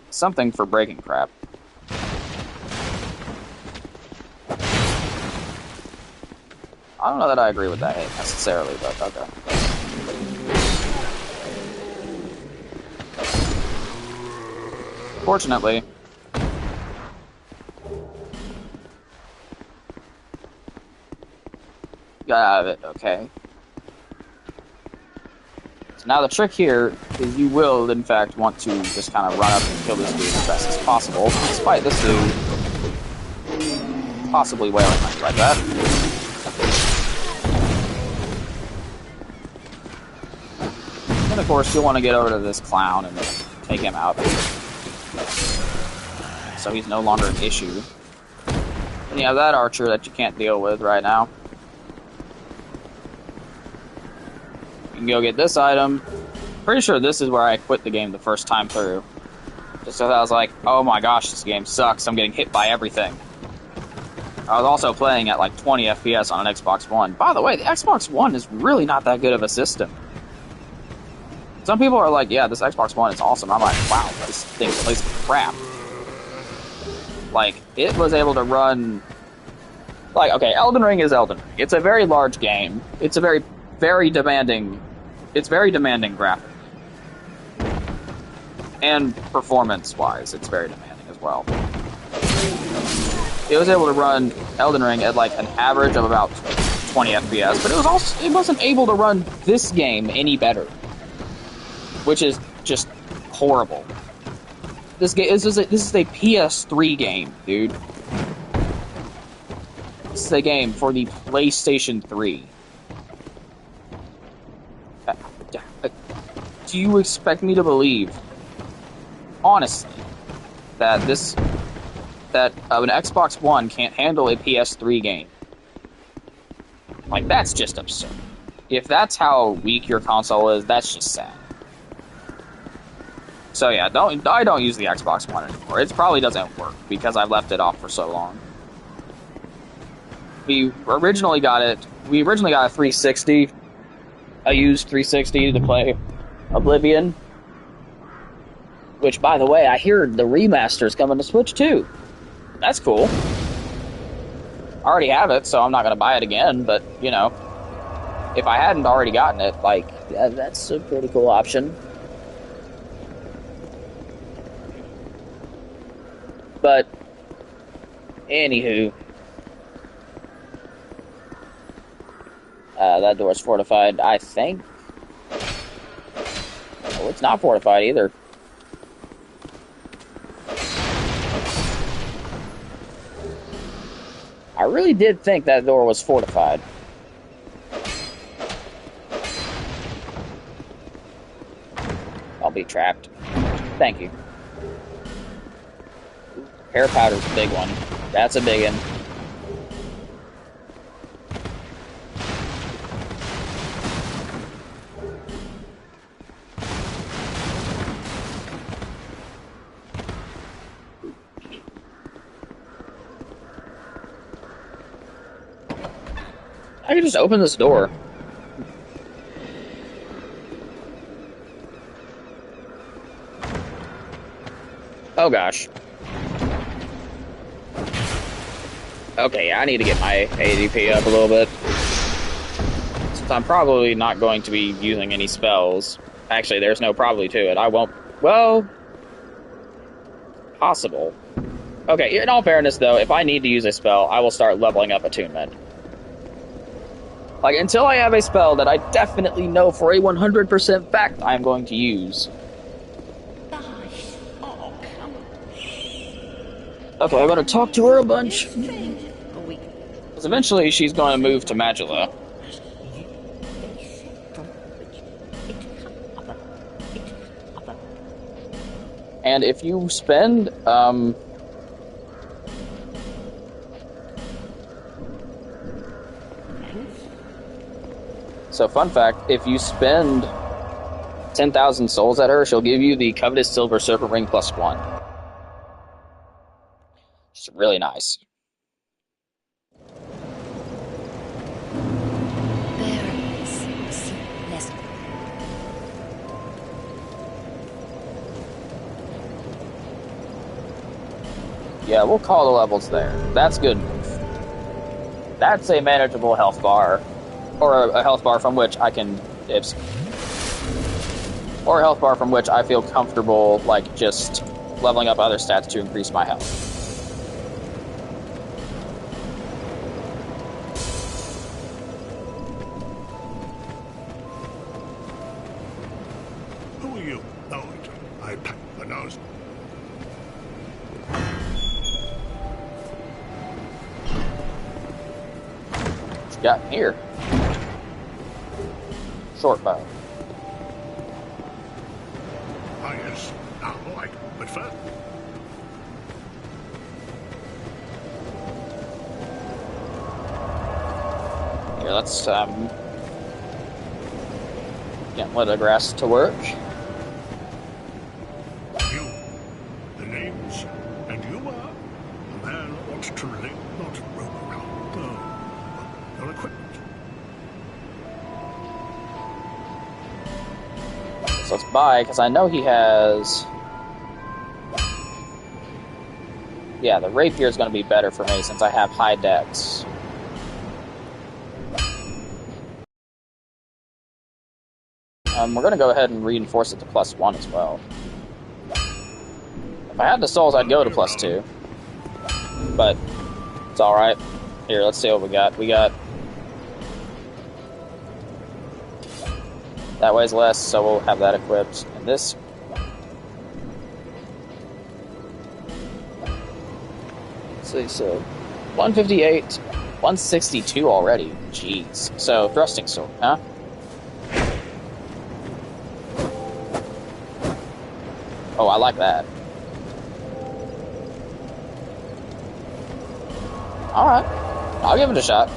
something for breaking crap. I don't know that I agree with that hit necessarily, but okay. Fortunately, got out of it, okay. So now the trick here is you will, in fact, want to just kind of run up and kill this dude as best as possible, despite this dude possibly wailing on you like that. And of course, you'll want to get over to this clown and take him out, so he's no longer an issue. And you have that archer that you can't deal with right now. You can go get this item. Pretty sure this is where I quit the game the first time through. Just because I was like, oh my gosh, this game sucks. I'm getting hit by everything. I was also playing at like 20 FPS on an Xbox One. By the way, the Xbox One is really not that good of a system. Some people are like, yeah, this Xbox One is awesome. I'm like, wow, this thing plays crap. Like, it was able to run... Like, okay, Elden Ring is Elden Ring. It's a very large game. It's a very demanding... It's very demanding graphically. And performance-wise, it's very demanding as well. It was able to run Elden Ring at like an average of about 20 FPS, but it wasn't able to run this game any better. Which is just horrible. This is a PS3 game, dude. This is a game for the PlayStation 3. Do you expect me to believe, honestly, that an Xbox One can't handle a PS3 game? Like, that's just absurd. If that's how weak your console is, that's just sad. So yeah, I don't use the Xbox One anymore. It probably doesn't work because I've left it off for so long. We originally got a 360, a used 360 to play Oblivion. Which, by the way, I hear the remaster's coming to Switch too. That's cool. I already have it, so I'm not going to buy it again, but, you know, if I hadn't already gotten it, like, that's a pretty cool option. But, anywho, that door's fortified, I think. Oh, it's not fortified either. I really did think that door was fortified. I'll be trapped. Thank you. Hair powder's a big one. That's a big one. I can just open this door. Oh gosh. Okay, I need to get my ADP up a little bit. Since I'm probably not going to be using any spells. Actually, there's no probably to it. I won't... Well... Possible. Okay, in all fairness, though, if I need to use a spell, I will start leveling up attunement. Like, until I have a spell that I definitely know for a 100% fact I'm going to use. Okay, I'm going to talk to her a bunch. Because eventually she's going to move to Magilla. And if you spend, So, fun fact, if you spend 10,000 souls at her, she'll give you the coveted silver serpent ring +1. It's really nice. Yeah, we'll call the levels there. That's good. That's a manageable health bar. Or a health bar from which I can... Or a health bar from which I feel comfortable, like, just leveling up other stats to increase my health. Who are you? Oh, I packed the nose. What's got in here? Short bow. Ah, yes. Now, like, but first... let's get Littergrass to work. You, the names, and you are a man ought to live, not roam around. Your equipment. So let's buy, because I know he has... Yeah, the rapier is going to be better for me since I have high dex. We're going to go ahead and reinforce it to +1 as well. If I had the souls, I'd go to +2. But it's alright. Here, let's see what we got. We got... That weighs less, so we'll have that equipped. And this... So 158, 162 already. Jeez. So, thrusting sword, huh? Oh, I like that. Alright. I'll give it a shot.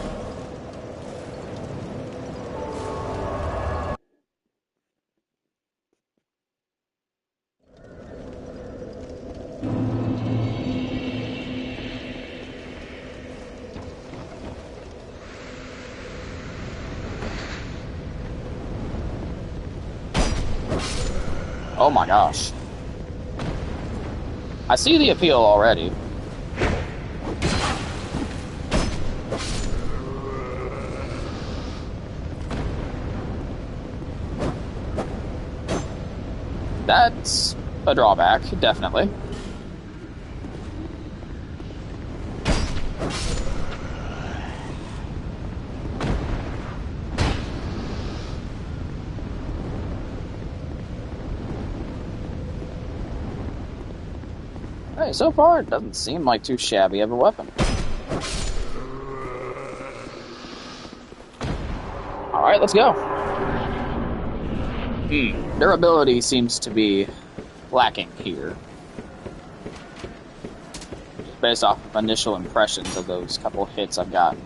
Oh my gosh. I see the appeal already. That's a drawback, definitely. Hey, so far it doesn't seem like too shabby of a weapon. Alright, let's go. Durability seems to be lacking here. Just based off of initial impressions of those couple hits I've gotten.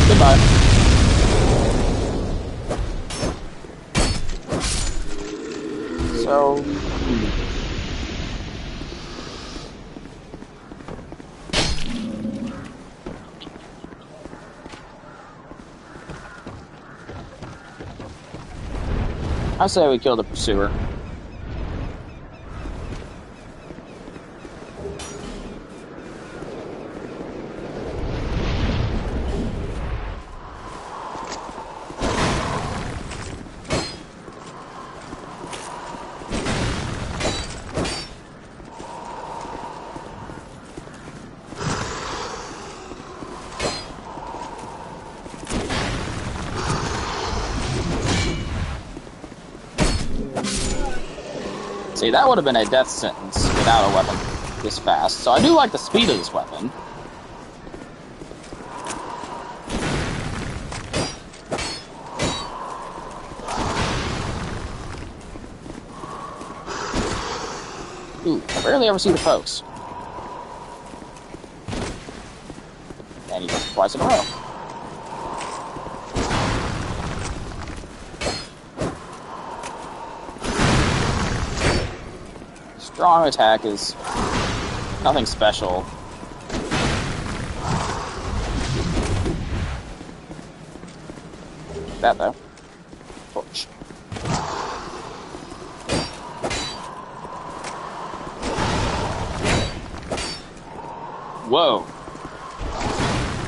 Goodbye. So... I say we kill the pursuer. See, that would have been a death sentence without a weapon this fast. So I do like the speed of this weapon. Ooh, I rarely ever see the folks. And he does it twice in a row. Strong attack is nothing special. Like that though. Torch. Whoa.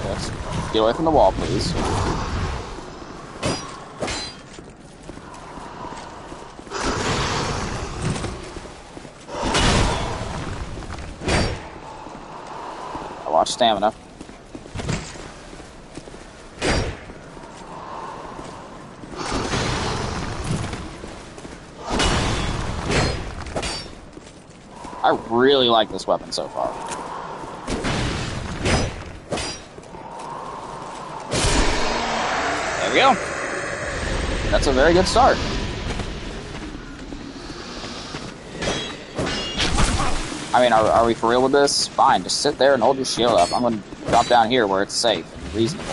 Let's get away from the wall, please. Watch stamina. I really like this weapon so far. There we go. That's a very good start. I mean, are we for real with this? Fine, just sit there and hold your shield up. I'm gonna drop down here where it's safe and reasonable.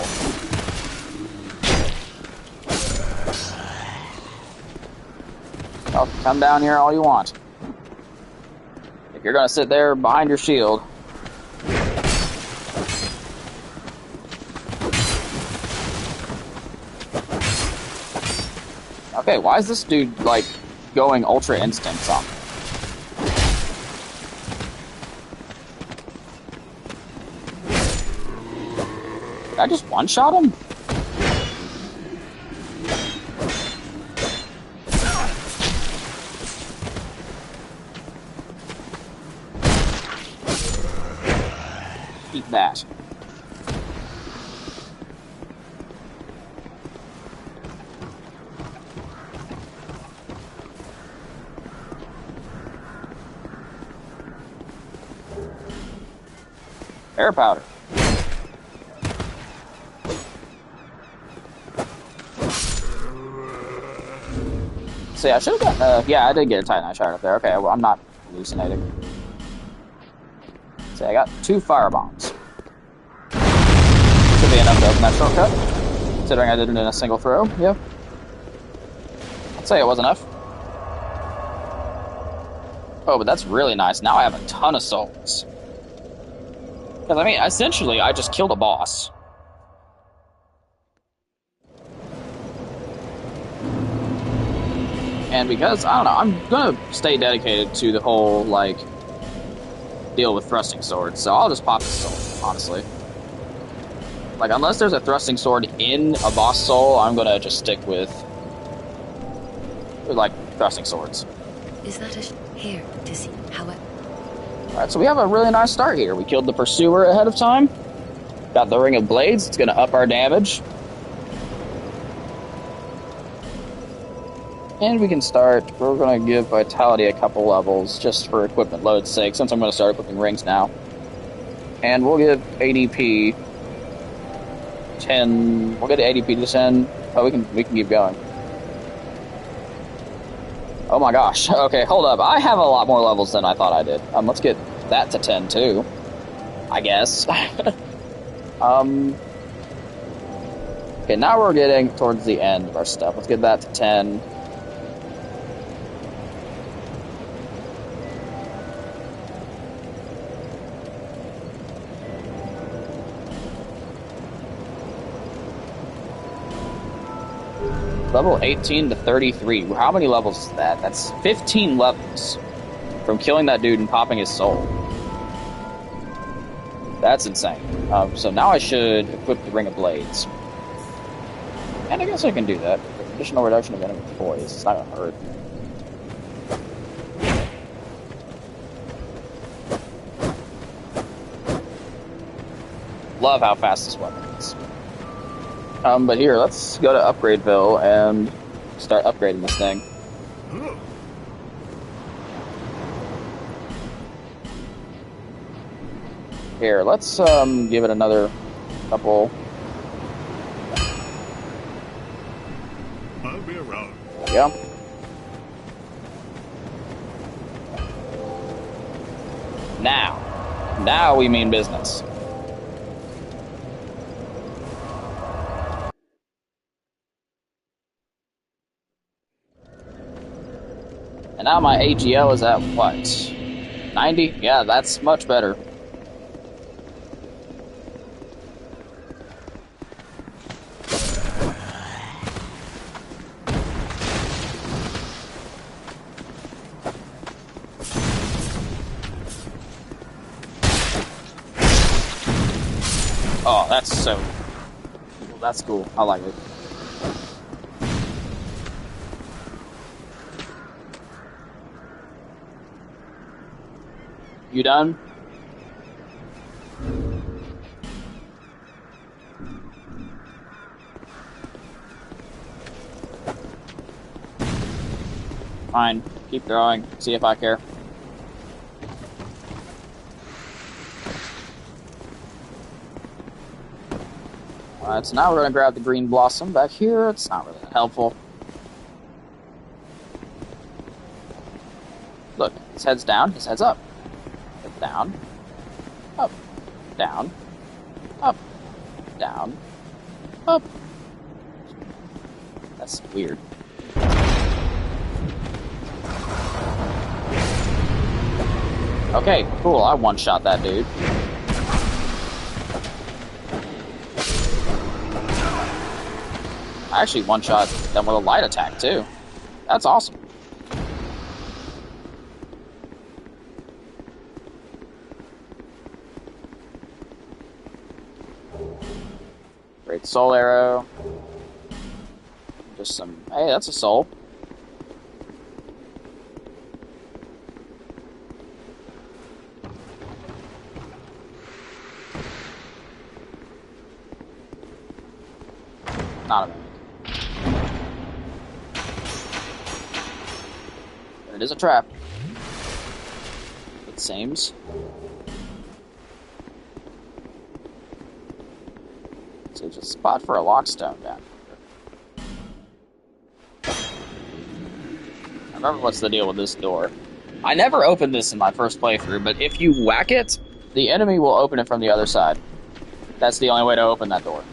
Well, come down here all you want. If you're gonna sit there behind your shield. Okay, why is this dude, like, going Ultra Instincts on me? Did I just one-shot him? Eat that. Air powder. See, I should have got, yeah, I did get a Titanite shard up there. Okay, well, I'm not hallucinating. See, I got 2 fire bombs. Should be enough to open that shortcut. Considering I did it in a single throw, yeah. I'd say it was enough. Oh, but that's really nice. Now I have a ton of souls. Because, I mean, essentially, I just killed a boss. And because, I don't know, I'm gonna stay dedicated to the whole, like, deal with thrusting swords. So I'll just pop the soul, honestly. Like, unless there's a thrusting sword in a boss soul, I'm gonna just stick with like, thrusting swords. Is that here to see how it... Alright, so we have a really nice start here. We killed the Pursuer ahead of time. Got the Ring of Blades. It's going to up our damage. And we can start. We're going to give Vitality a couple levels just for equipment load's sake, since I'm going to start equipping rings now. And we'll give ADP 10. We'll get ADP to 10. Oh, we can keep going. Oh my gosh. Okay, hold up. I have a lot more levels than I thought I did. Let's get that to 10 too, I guess. Okay, now we're getting towards the end of our stuff. Let's get that to 10. Level 18 to 33. How many levels is that? That's 15 levels from killing that dude and popping his soul. That's insane. So now I should equip the Ring of Blades. And I guess I can do that. Additional reduction of enemy poise. It's not gonna hurt. Love how fast this weapon is. But here, let's go to Upgradeville and start upgrading this thing. Here, let's give it another couple. I'll be around. Yeah. Now we mean business. And now my AGL is at what? 90? Yeah, that's much better. Oh, that's so... That's cool. I like it. You done? Fine. Keep throwing. See if I care. Alright, so now we're going to grab the green blossom back here. It's not really that helpful. Look, his head's down, his head's up. Down. Up. Down. Up. Down. Up. That's weird. Okay, cool. I one-shot that dude. I actually one-shot them with a light attack, too. That's awesome. Great soul arrow. Just some... Hey, that's a soul. Not a minute. It is a trap. It seems. So there's a spot for a lockstone down here. I remember what's the deal with this door. I never opened this in my first playthrough, but if you whack it, the enemy will open it from the other side. That's the only way to open that door.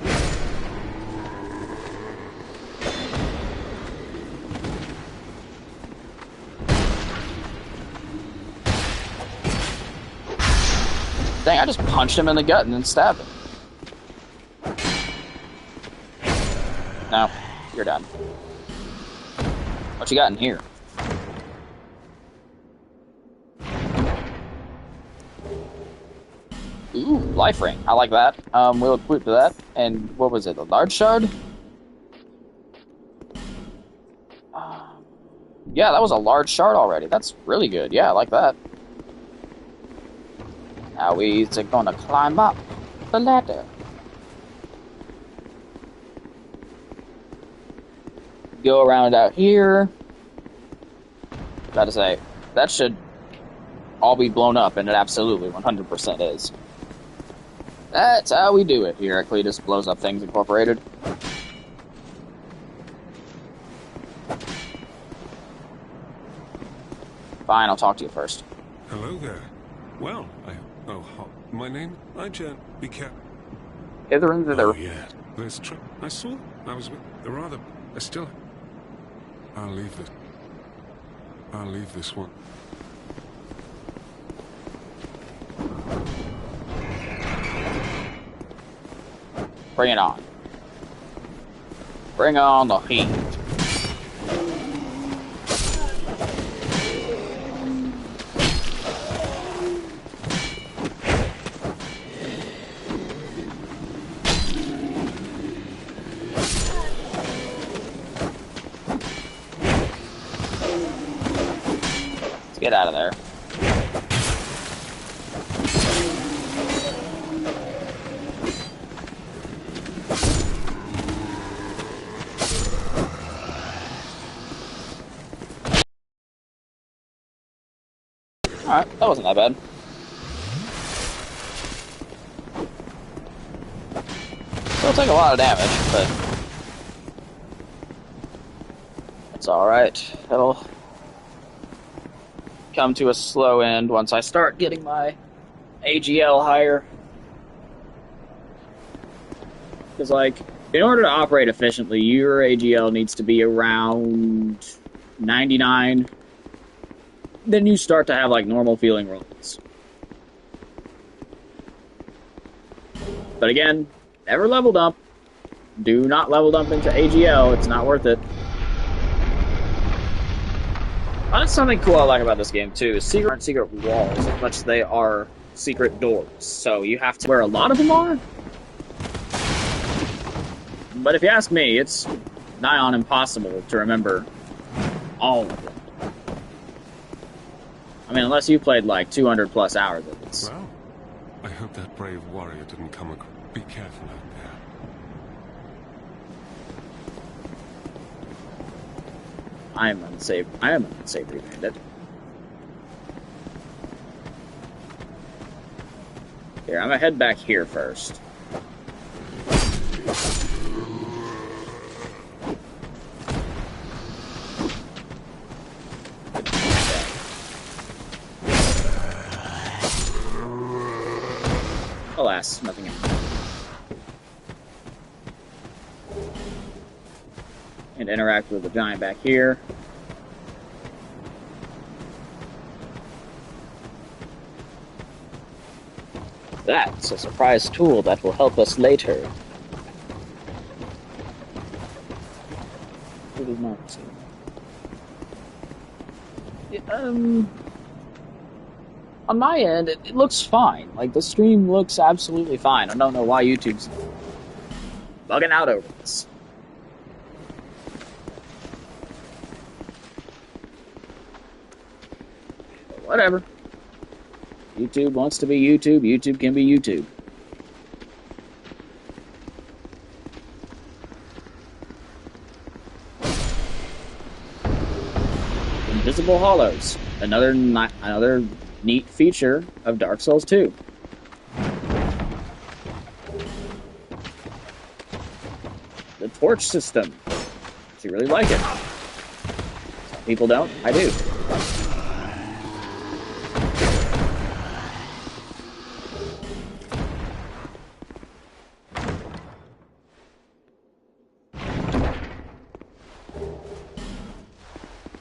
Dang, I just punched him in the gut and then stabbed him. No, you're done. What you got in here? Ooh, life ring. I like that. We'll equip that. And what was it? A large shard? Yeah, that was a large shard already. That's really good. Yeah, I like that. Now we're gonna climb up the ladder. Go around out here. Gotta say, that should all be blown up, and it absolutely 100% is. That's how we do it here at Cletus Blows Up Things Incorporated. Fine, I'll talk to you first. Hello there. Well, my name? Be careful. Hither and thither. Oh, yeah. There's I saw. I was with. There are other. I still. I'll leave this one. Bring it on. Bring on the heat. Get out of there. Alright, that wasn't that bad. Still take a lot of damage, but it's alright. It'll come to a slow end once I start getting my AGL higher. Because, like, in order to operate efficiently, your AGL needs to be around 99. Then you start to have, like, normal feeling rolls. But again, never level dump. Do not level dump into AGL. It's not worth it. That's something cool I like about this game, too. Secret aren't secret walls as much as they are secret doors. So you have to where a lot of them are. But if you ask me, it's nigh on impossible to remember all of them. I mean, unless you played like 200 plus hours of this. Well, I hope that brave warrior didn't come across. Be careful out there. I am an unsavory bandit. Here, I'm gonna head back here first. glass. Nothing in it. And interact with the giant back here. That's a surprise tool that will help us later. It is not seen. On my end, it looks fine. Like, the stream looks absolutely fine. I don't know why YouTube's bugging out over this. But whatever. YouTube wants to be YouTube. YouTube can be YouTube. Invisible hollows. Another neat feature of Dark Souls 2. The torch system. Do you really like it? Some people don't. I do.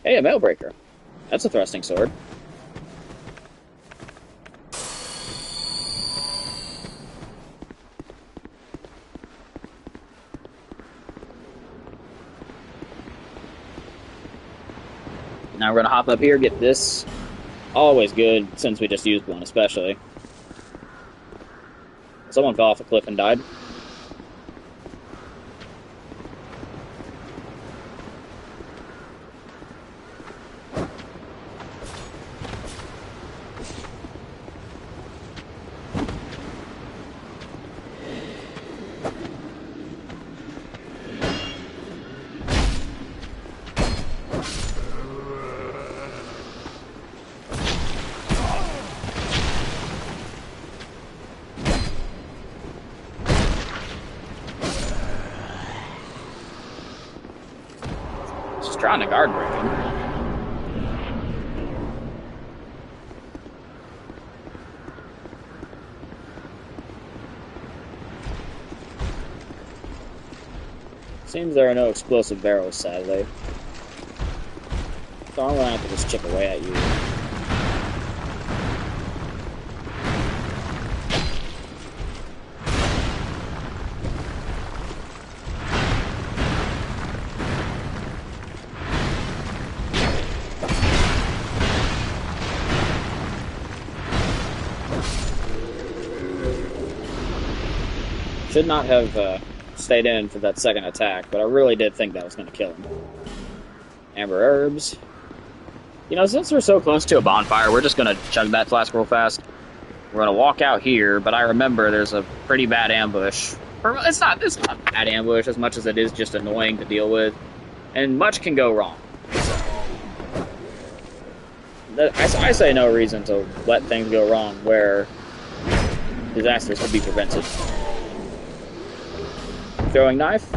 Hey, a Mailbreaker. That's a thrusting sword. Now we're gonna hop up here, get this. Always good, since we just used one, especially. Someone fell off a cliff and died. Trying to guard break him. Seems there are no explosive barrels, sadly. So I'm gonna have to just chip away at you. Should not have stayed in for that second attack, but I really did think that was going to kill him. Amber herbs. You know, since we're so close to a bonfire, we're just going to chug that flask real fast. We're going to walk out here, but I remember there's a pretty bad ambush. It's not a bad ambush as much as it is just annoying to deal with. And much can go wrong. I say no reason to let things go wrong where disasters could be prevented. Throwing knife.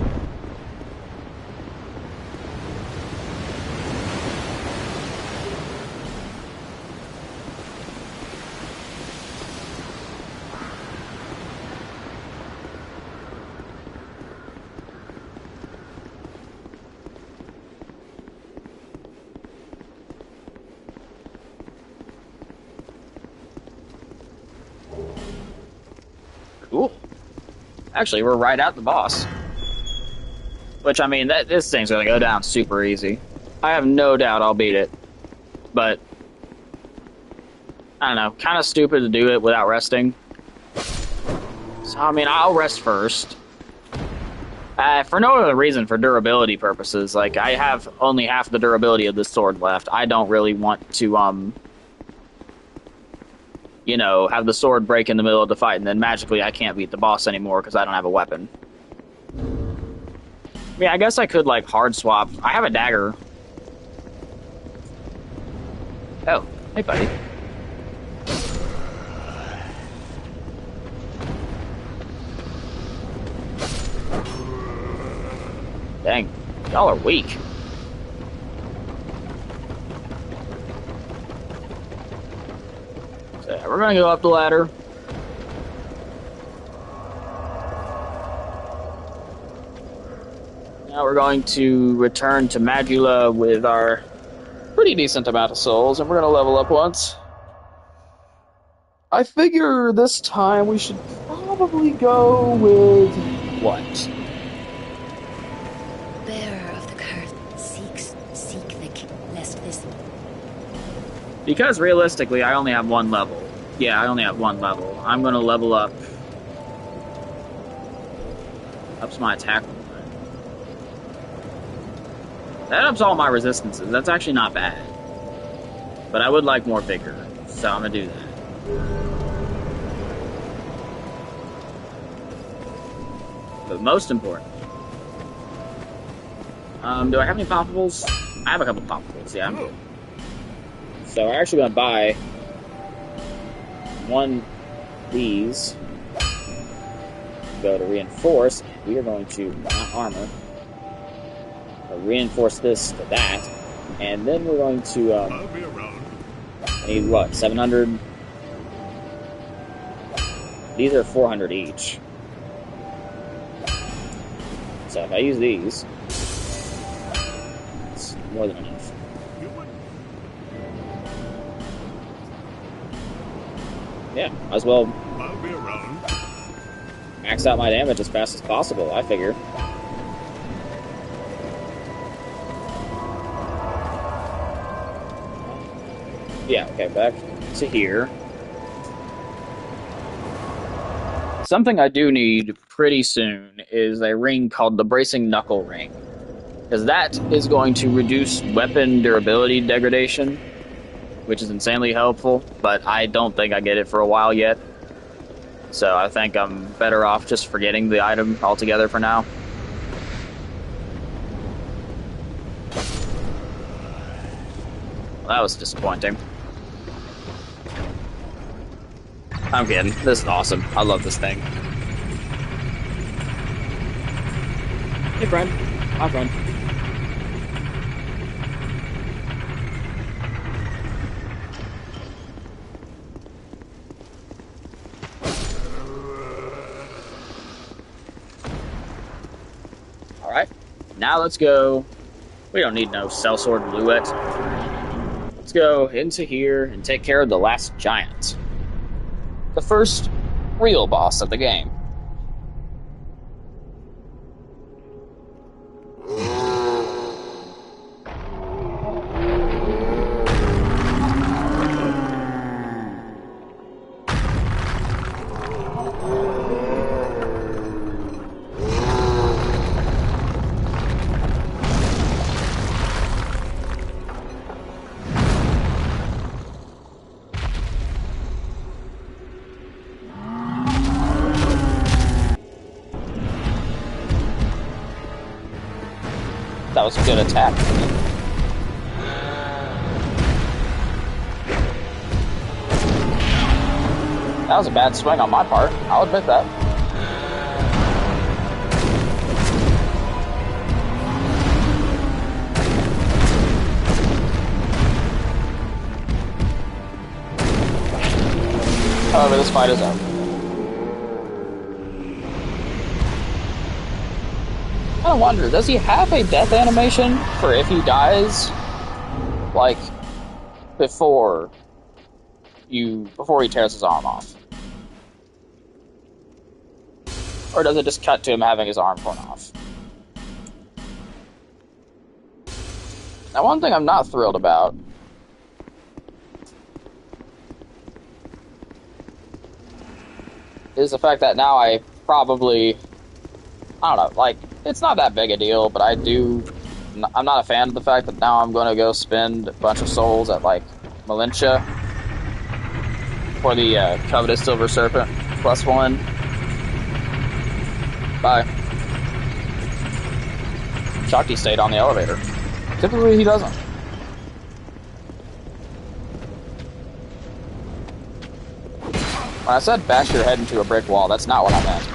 Cool. Actually, we're right at the boss. Which, I mean, this thing's gonna go down super easy. I have no doubt I'll beat it. But, I don't know, kind of stupid to do it without resting. So, I mean, I'll rest first. For no other reason, for durability purposes. Like, I have only half the durability of this sword left. I don't really want to, you know, have the sword break in the middle of the fight, and then magically I can't beat the boss anymore because I don't have a weapon. I mean, I guess I could, like, hard swap. I have a dagger. Oh, hey, buddy. Dang, y'all are weak. So, we're gonna go up the ladder. we're going to return to Magula with our pretty decent amount of souls, and we're going to level up once. I figure this time we should probably go with what? Bearer of the curse, seek the king, lest this. Because realistically, I only have one level. Yeah, I only have one level. I'm going to level up. Ups my attack. That ups all my resistances. That's actually not bad. But I would like more vigor, so I'm going to do that. But most important, do I have any poppables? I have a couple poppables, yeah. So I'm actually going to buy one of these. Go to reinforce. We are going to, not armor, reinforce this to that. And then we're going to, I'll be around. I need what, 700? These are 400 each. So if I use these, it's more than enough. Yeah, might as well I'll be around. max out my damage as fast as possible, I figure. Yeah, okay, back to here. Something I do need pretty soon is a ring called the Bracing Knuckle Ring. Because that is going to reduce weapon durability degradation, which is insanely helpful, but I don't think I get it for a while yet. So I think I'm better off just forgetting the item altogether for now. Well, that was disappointing. I'm kidding. This is awesome. I love this thing. Hey, friend. Hi, friend. Alright. Now let's go. We don't need no sellsword bluet. Let's go into here and take care of the last giant. The first real boss of the game. That was a good attack. That was a bad swing on my part. I'll admit that. However, this fight is over. I wonder, does he have a death animation for if he dies, like, before he tears his arm off? Or does it just cut to him having his arm torn off? Now, one thing I'm not thrilled about is the fact that now I don't know, like, it's not that big a deal, but I'm not a fan of the fact that now I'm going to go spend a bunch of souls at, like, Malintia for the Covetous Silver Serpent +1. Bye. Shakti stayed on the elevator. Typically, he doesn't. When I said bash your head into a brick wall, that's not what I meant.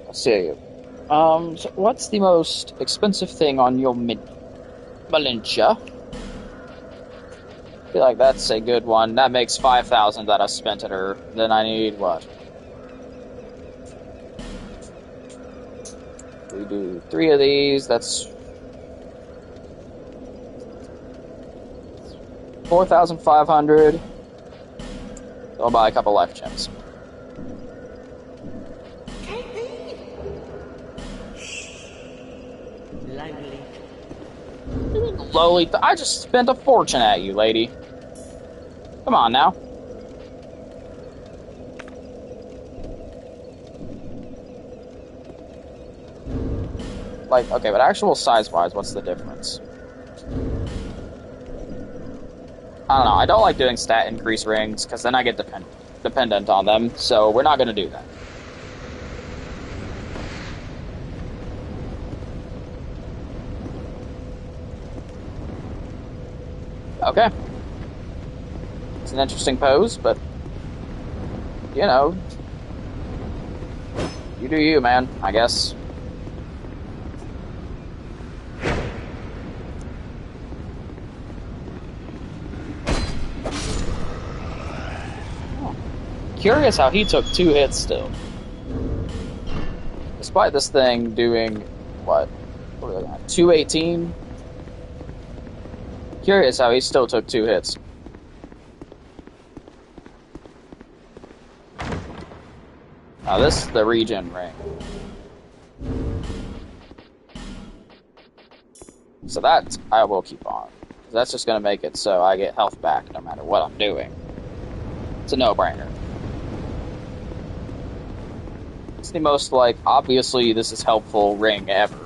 I see you. So what's the most expensive thing on your Malincha? I feel like that's a good one. That makes 5,000 that I spent at her. Then I need what? We do 3 of these. That's 4,500. I'll buy a couple life gems. Lively. Lowly, I just spent a fortune at you, lady. Come on now. Like, okay, but actual size-wise, what's the difference? I don't know. I don't like doing stat increase rings, because then I get dependent on them, so we're not going to do that. Okay. It's an interesting pose, but, you know, you do you, man, I guess. Curious how he took 2 hits still. Despite this thing doing, what are we looking at, 218? Curious how he still took 2 hits. Now this is the regen ring. So that I will keep on. That's just going to make it so I get health back no matter what I'm doing. It's a no-brainer. It's the most, like, obviously this is helpful ring ever.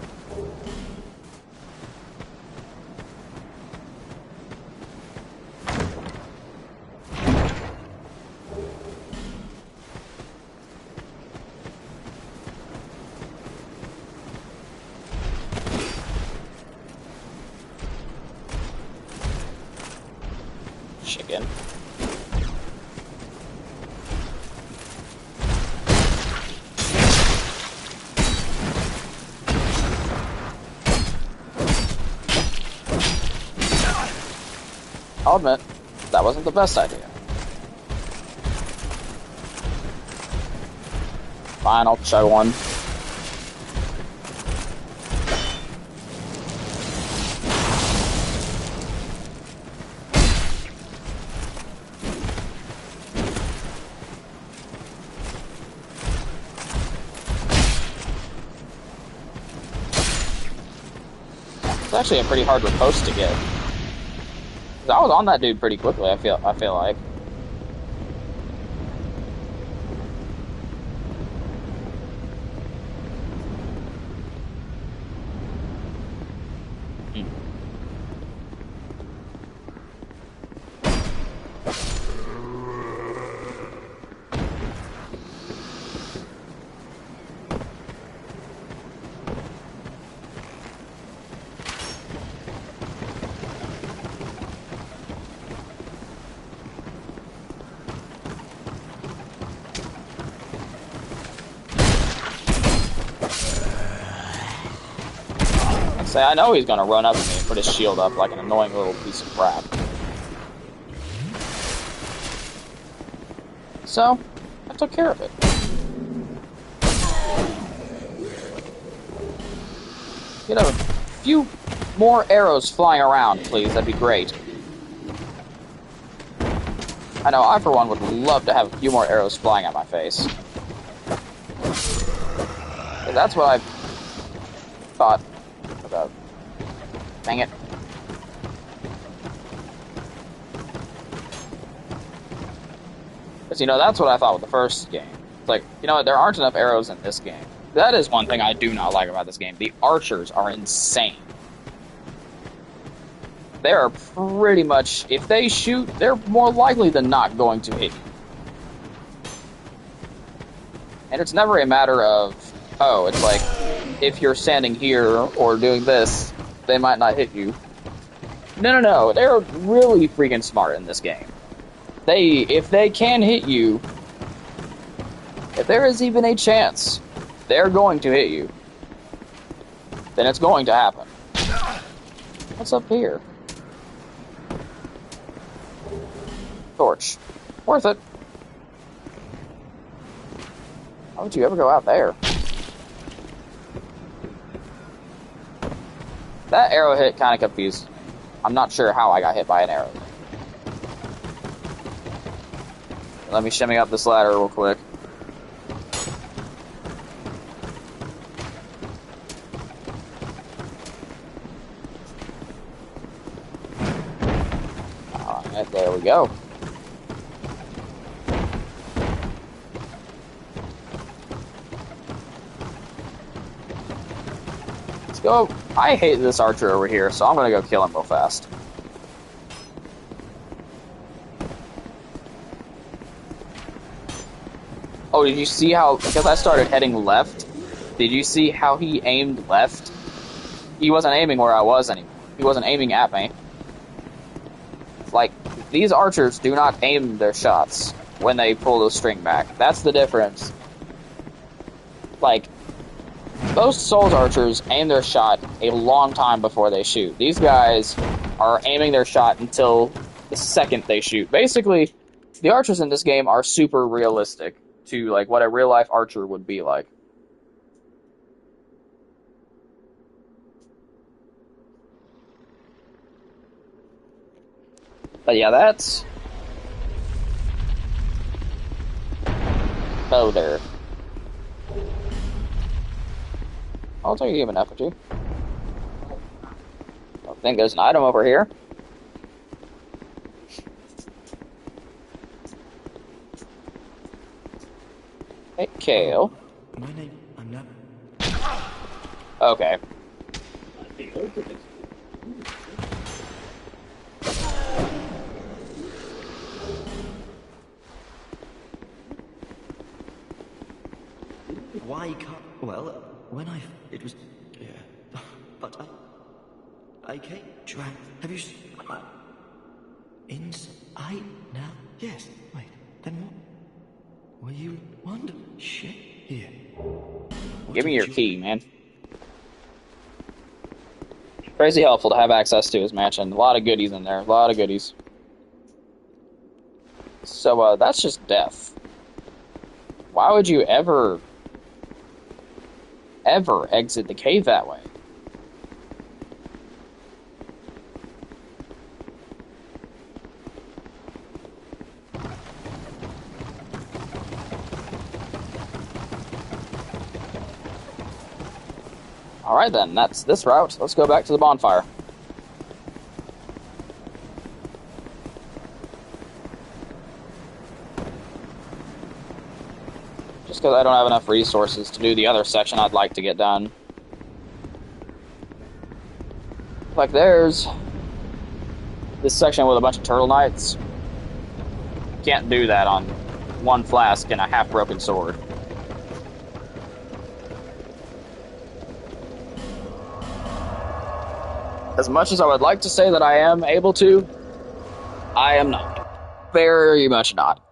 Chicken. I'll admit, that wasn't the best idea. Fine, I'll chug one. It's actually a pretty hard riposte to get. I was on that dude pretty quickly, I feel like. Say, I know he's gonna run up to me and put his shield up like an annoying little piece of crap. So, I took care of it. Get a few more arrows flying around, please. That'd be great. I know, I for one would love to have a few more arrows flying at my face. That's what I thought about. Dang it. Because, you know, that's what I thought with the first game. It's like, you know what, there aren't enough arrows in this game. That is one thing I do not like about this game. The archers are insane. They are pretty much, if they shoot, they're more likely than not going to hit you. And it's never a matter of, oh, it's like, if you're standing here or doing this, they might not hit you. No, they're really freaking smart in this game. If they can hit you, if there is even a chance, they're going to hit you. then it's going to happen. What's up here? Torch. Worth it. Why would you ever go out there? That arrow hit kind of confused. I'm not sure how I got hit by an arrow. Let me shimmy up this ladder real quick. Alright, there we go. Let's go. I hate this archer over here, so I'm gonna go kill him real fast. Oh, did you see how, because I started heading left, did you see how he aimed left? He wasn't aiming where I was anymore. He wasn't aiming at me. Like, these archers do not aim their shots when they pull the string back. That's the difference. Like, most Souls archers aim their shot a long time before they shoot. These guys are aiming their shot until the second they shoot. Basically, the archers in this game are super realistic to like what a real life archer would be like. But yeah, that's... Oh, there. I'll take you an effigy. I think there's an item over here. Hey, Kale. My name, I'm not... Okay. Why can't... Well, when it was... Yeah. But I came... Have you... Inside now? Yes. Wait, then what? Were you wonder... Shit. Here. Give me your key, man. Crazy helpful to have access to his mansion. A lot of goodies in there. A lot of goodies. So, that's just death. Why would you ever exit the cave that way? Alright then, that's this route. Let's go back to the bonfire. Just because I don't have enough resources to do the other section I'd like to get done. Like there's this section with a bunch of turtle knights. Can't do that on one flask and a half-broken sword. As much as I would like to say that I am able to, I am not. Very much not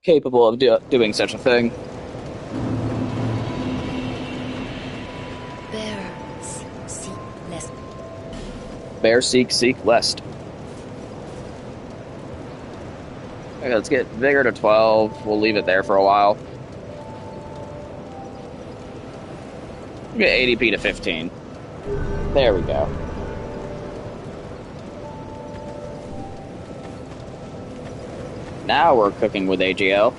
capable of doing such a thing. Bear seek lest. Okay, let's get vigor to 12. We'll leave it there for a while. We'll get ADP to 15. There we go. Now we're cooking with AGL.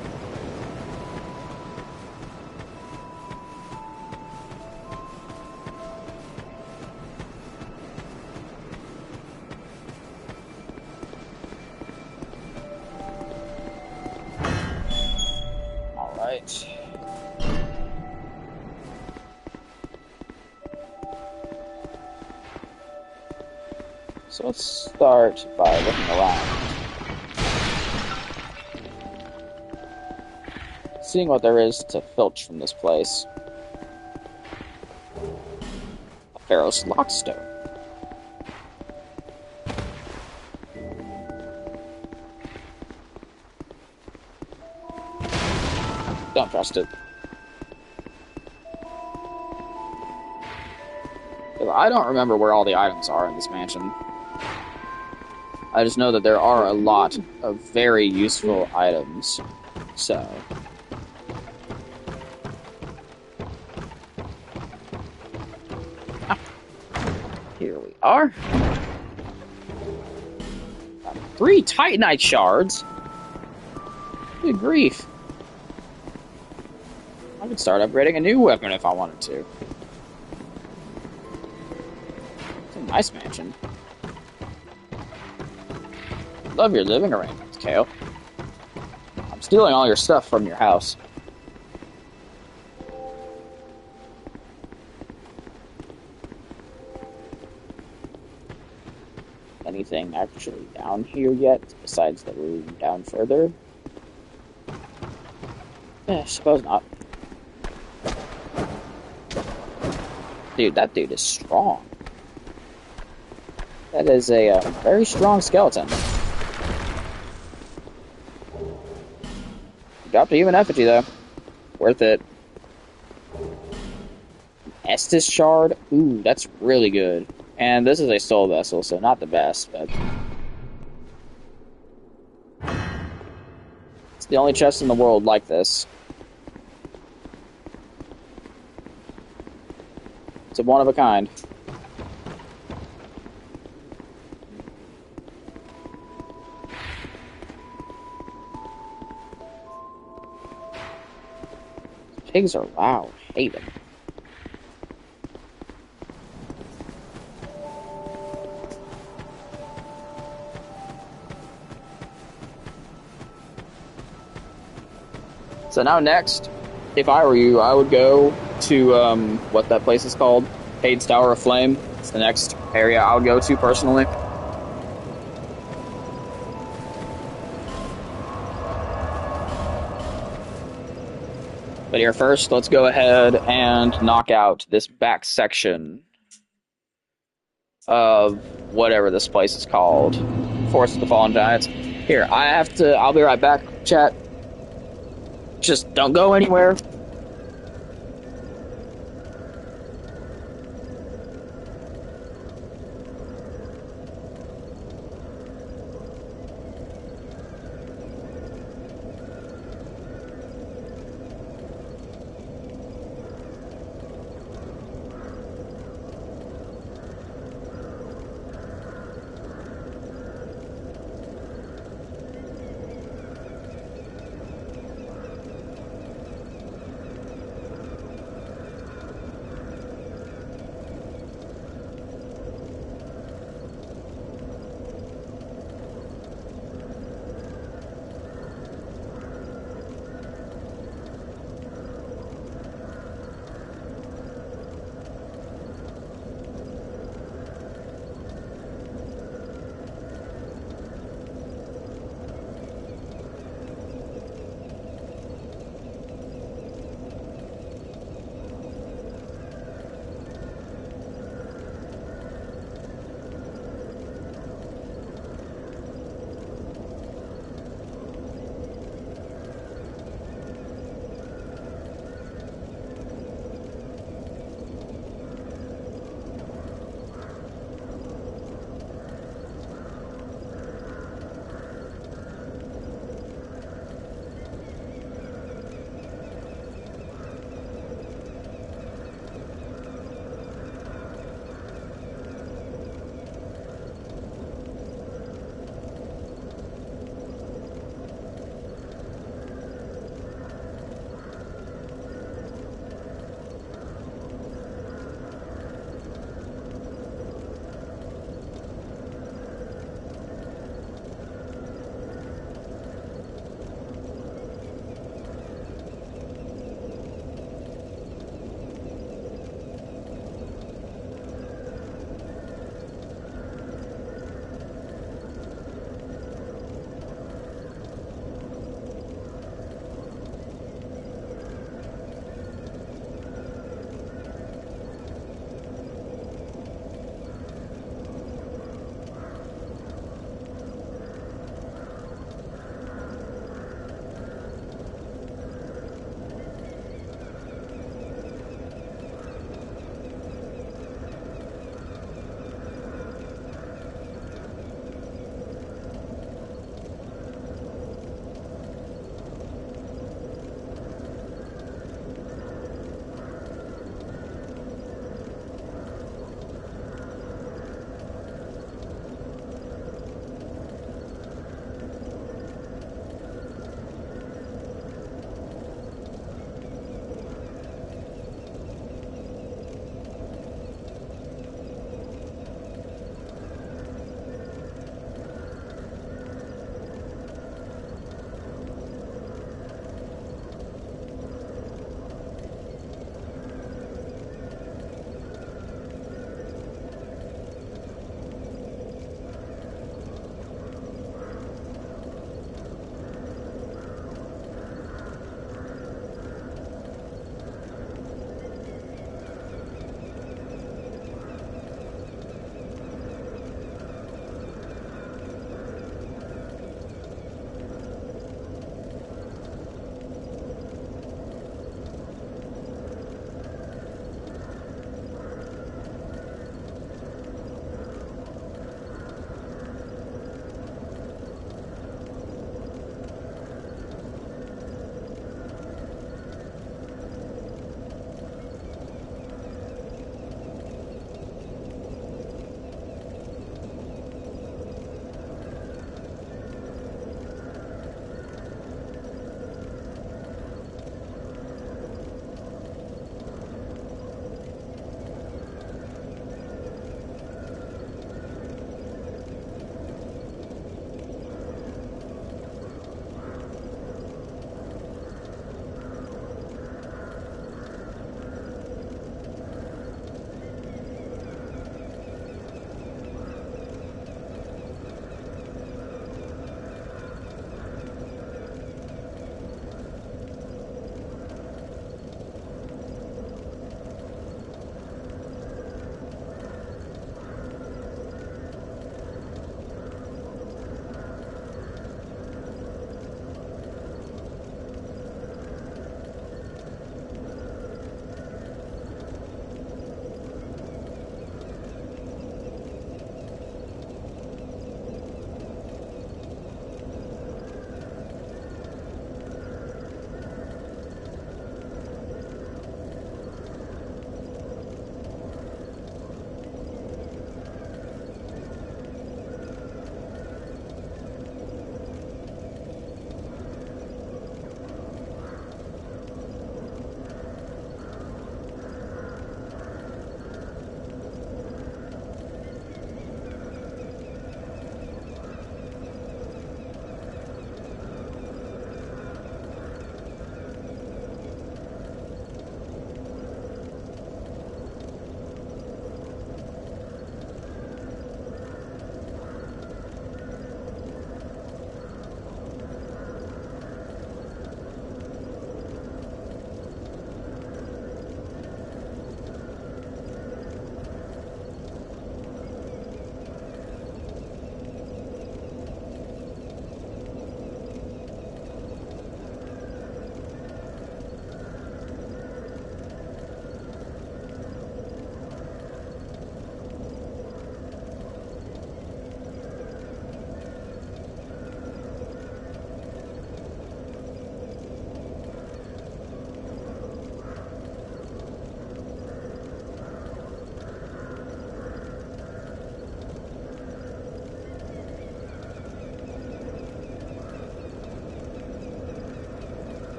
All right. So let's start by looking around. Seeing what there is to filch from this place. A Pharaoh's Lockstone. Don't trust it. I don't remember where all the items are in this mansion. I just know that there are a lot of very useful items. So... here we are. 3 Titanite shards. Good grief. I could start upgrading a new weapon if I wanted to. It's a nice mansion. Love your living arrangements, Kale. I'm stealing all your stuff from your house. Anything actually down here yet, besides the room down further? I suppose not. Dude, that dude is strong. That is a very strong skeleton. Dropped a human effigy, though. Worth it. Estus shard? Ooh, that's really good. And this is a soul vessel, so not the best, but... it's the only chest in the world like this. It's a one of a kind. Pigs are loud. Hate them. So now next, if I were you, I would go to, what that place is called? Hade's Tower of Flame. It's the next area I would go to, personally. But here first, let's go ahead and knock out this back section of whatever this place is called. Forest of the Fallen Giants. Here, I'll be right back, chat. Just don't go anywhere.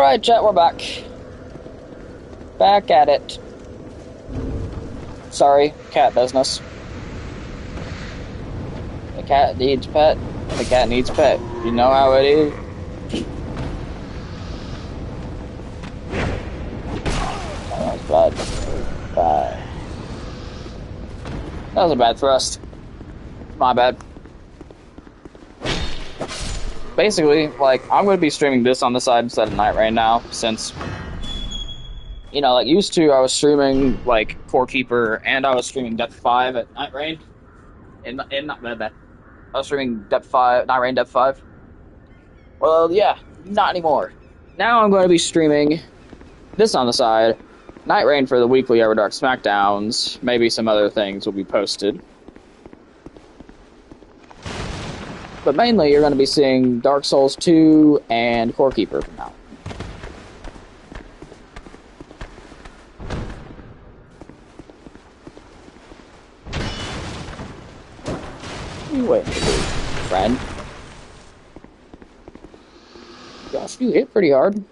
Alright, chat, we're back. Back at it. Sorry, cat business. The cat needs pet. The cat needs pet. You know how it is. That was bad. Bad. That was a bad thrust. My bad. Basically, like, I'm going to be streaming this on the side instead of Night Rain now, since, you know, like, used to, I was streaming, like, Core Keeper, and I was streaming Depth 5 at Night Rain. Not bad. I was streaming Depth 5, Night Rain Depth 5. Well, yeah, not anymore. Now I'm going to be streaming this on the side, Night Rain for the weekly Everdark Smackdowns. Maybe some other things will be posted. But mainly, you're going to be seeing Dark Souls 2 and Core Keeper from now. Wait, friend. Gosh, you hit pretty hard.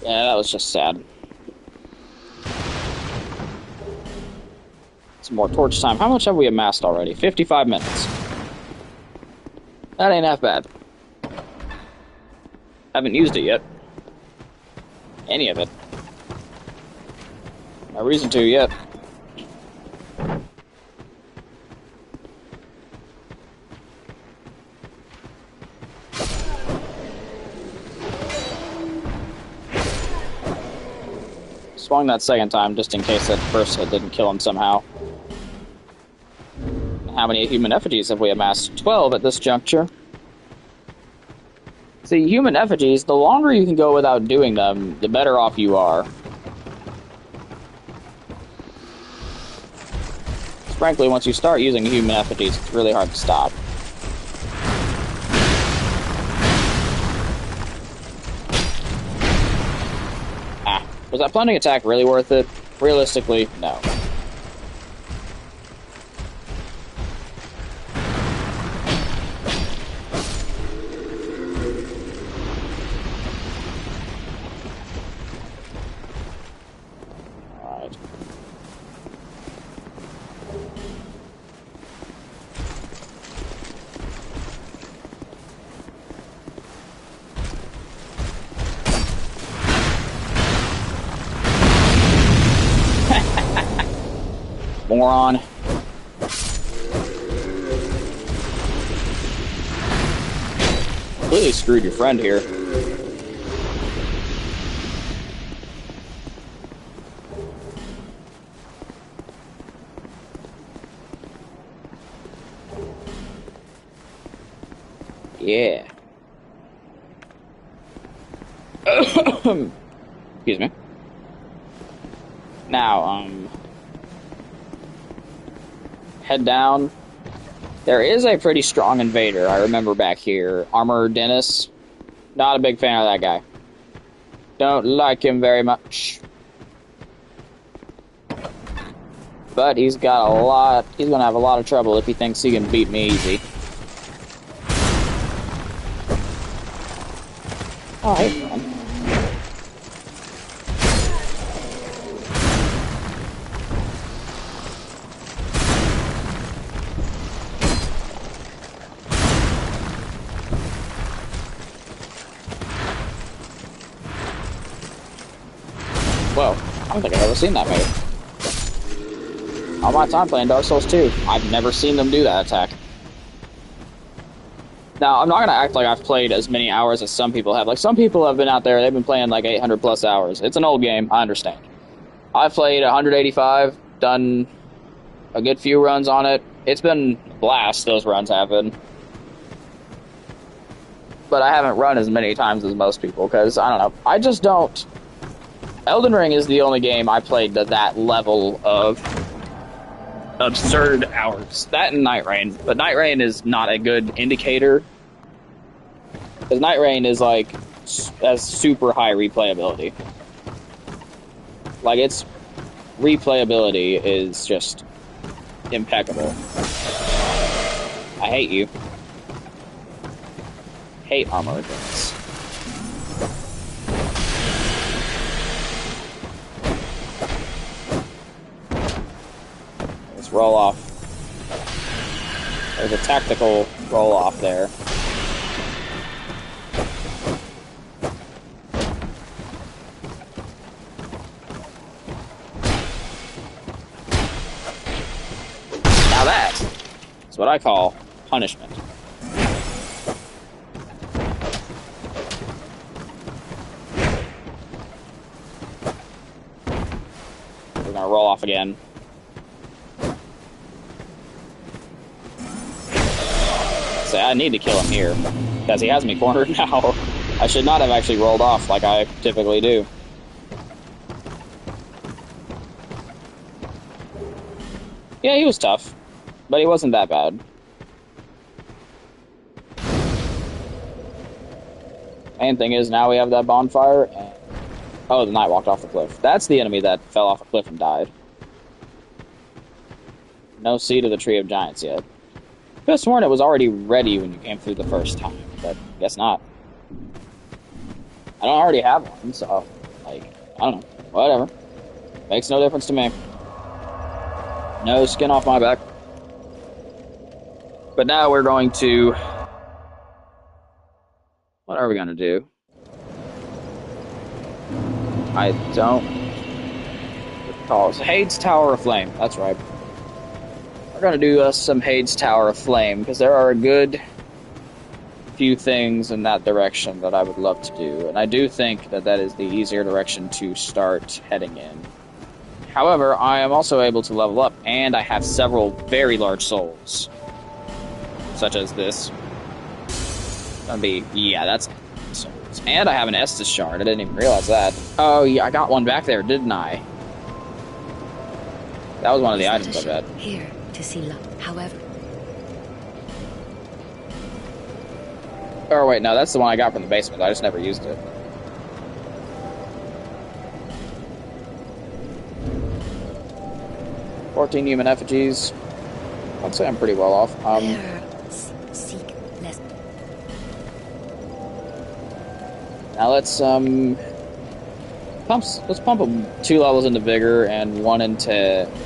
Yeah, that was just sad. Some more torch time. How much have we amassed already? 55 minutes. That ain't half bad. Haven't used it yet. Any of it. No reason to yet. Swung that second time just in case that first hit didn't kill him somehow. How many human effigies have we amassed? 12 at this juncture. See, human effigies, the longer you can go without doing them, the better off you are. Frankly, once you start using human effigies, it's really hard to stop. Was that plunging attack really worth it? Realistically, no. Alright. Moron. Completely screwed your friend here. Yeah. Excuse me. Now, head down. There is a pretty strong invader, I remember back here. Armor Dennis. Not a big fan of that guy. Don't like him very much. But he's got a lot, he's gonna have a lot of trouble if he thinks he can beat me easy. Oh, hey, friend. Whoa, I don't think I've ever seen that move. All my time playing Dark Souls 2, I've never seen them do that attack. Now, I'm not going to act like I've played as many hours as some people have. Like, some people have been out there, they've been playing like 800 plus hours. It's an old game, I understand. I've played 185, done a good few runs on it. It's been a blast, those runs have been. but I haven't run as many times as most people, because, I don't know, I just don't... Elden Ring is the only game I played to that level of absurd hours. That and Night Rain, but Night Rain is not a good indicator, because Night Rain is, like, has super high replayability. Like, its replayability is just impeccable. I hate you. Hate armor things. Let's roll off. There's a tactical roll off there. Now that is what I call punishment. We're gonna roll off again. Say, I need to kill him here, because he has me cornered now. I should not have actually rolled off like I typically do. Yeah, he was tough, but he wasn't that bad. Main thing is, now we have that bonfire, and... Oh, the knight walked off the cliff. That's the enemy that fell off a cliff and died. No seed of the Tree of Giants yet. I could have sworn it was already ready when you came through the first time, but guess not. I don't already have one, so, like, I don't know. Whatever. Makes no difference to me. No skin off my back. But now we're going to... What are we going to do? I don't recall. It's Hade's Tower of Flame. That's right. We're going to do some Hade's Tower of Flame, because there are a good few things in that direction that I would love to do. And I do think that that is the easier direction to start heading in. However, I am also able to level up, and I have several very large souls. Such as this. That'd be... Yeah, that's... souls. And I have an Estus shard. I didn't even realize that. Oh, yeah, I got one back there, didn't I? That was one of the items I bet. Here to see luck. However... Oh, wait, no, that's the one I got from the basement. I just never used it. $14 human effigies. I'd say I'm pretty well off. Now let's pump 2 levels into Vigor and 1 into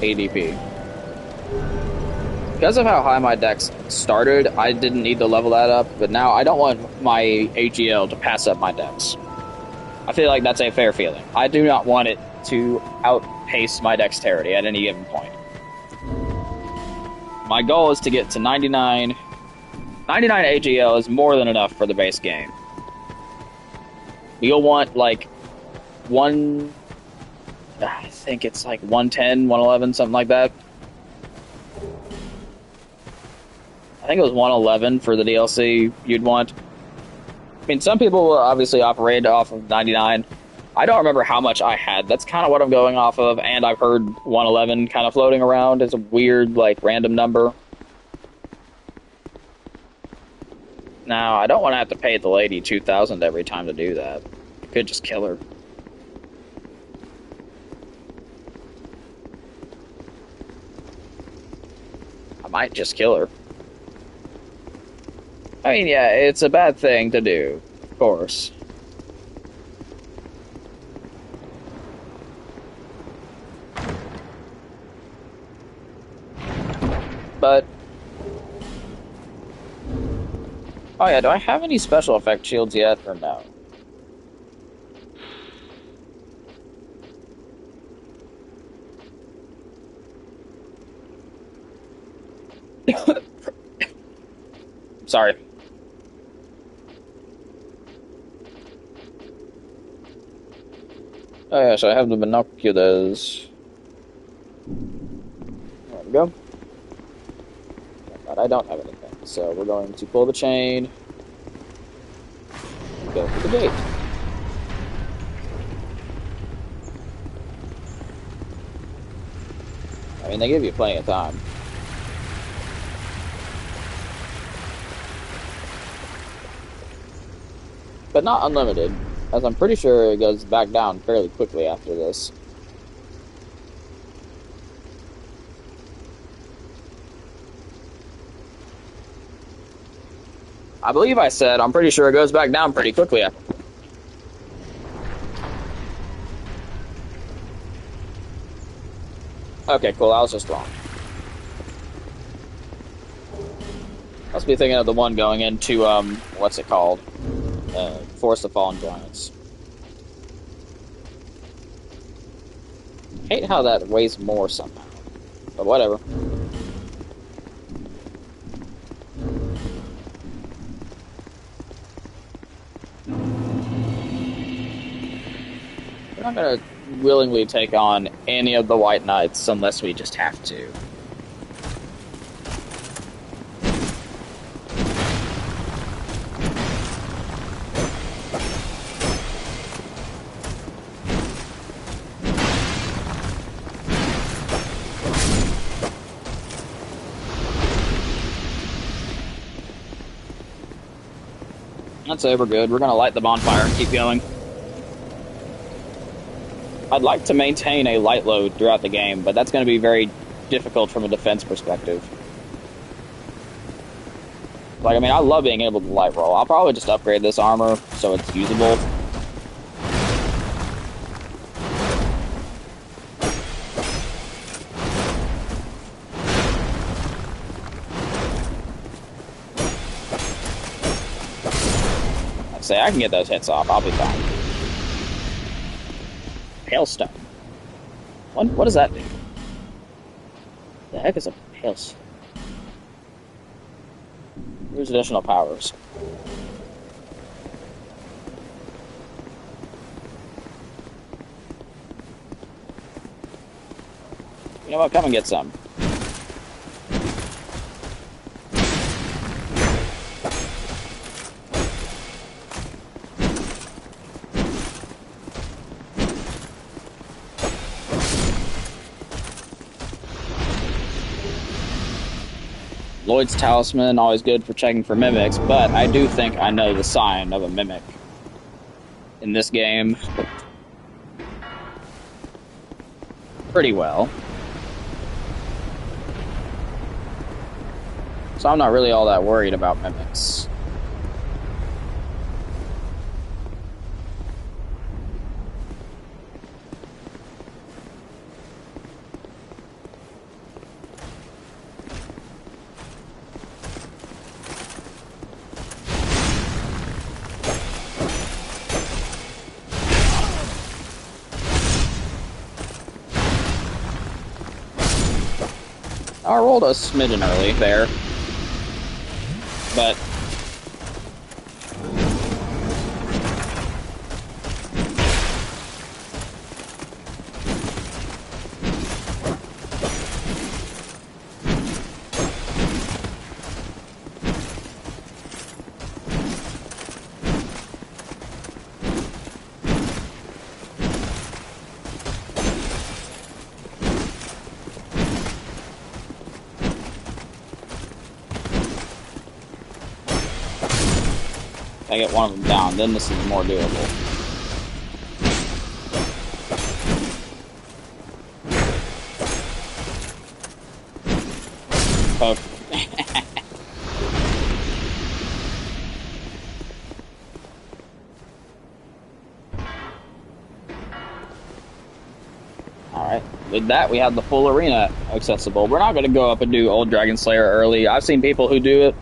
ADP. Because of how high my dex started, I didn't need to level that up, but now I don't want my AGL to pass up my dex. I feel like that's a fair feeling. I do not want it to outpace my dexterity at any given point. My goal is to get to 99. 99 AGL is more than enough for the base game. You'll want, like, I think it's like 110, 111, something like that. I think it was 111 for the DLC you'd want. I mean, some people will obviously operate off of 99. I don't remember how much I had. That's kind of what I'm going off of, and I've heard 111 kind of floating around as a weird, like, random number. Now, I don't want to have to pay the lady 2,000 every time to do that. I could just kill her. I might just kill her. I mean, yeah, it's a bad thing to do, of course. But... Oh yeah, do I have any special effect shields yet, or no? Sorry. Oh yes, I have the binoculars. There we go. But I don't have anything, so we're going to pull the chain. gate. I mean, they give you plenty of time. But not unlimited, as I'm pretty sure it goes back down fairly quickly after this. I believe I said I'm pretty sure it goes back down pretty quickly after. Okay, cool, I was just wrong. Must be thinking of the one going into, what's it called? Forest of Fallen Giants. Hate how that weighs more somehow. But whatever. We're not gonna willingly take on any of the White Knights unless we just have to. I'd say we're good. We're gonna light the bonfire and keep going. I'd like to maintain a light load throughout the game, but that's going to be very difficult from a defense perspective. Like, I mean, I love being able to light roll. I'll probably just upgrade this armor so it's usable. I'd say I can get those hits off. I'll be fine. Hailstone. What does that do? The heck is a hailstone? Here's additional powers. You know what? Come and get some. Lloyd's Talisman, always good for checking for mimics, but I do think I know the sign of a mimic in this game pretty well. So I'm not really all that worried about mimics. I rolled a smidgen early there, but I get one of them down, then this is more doable. Oh. Alright, with that we have the full arena accessible. We're not going to go up and do Old Dragon Slayer early. I've seen people who do it.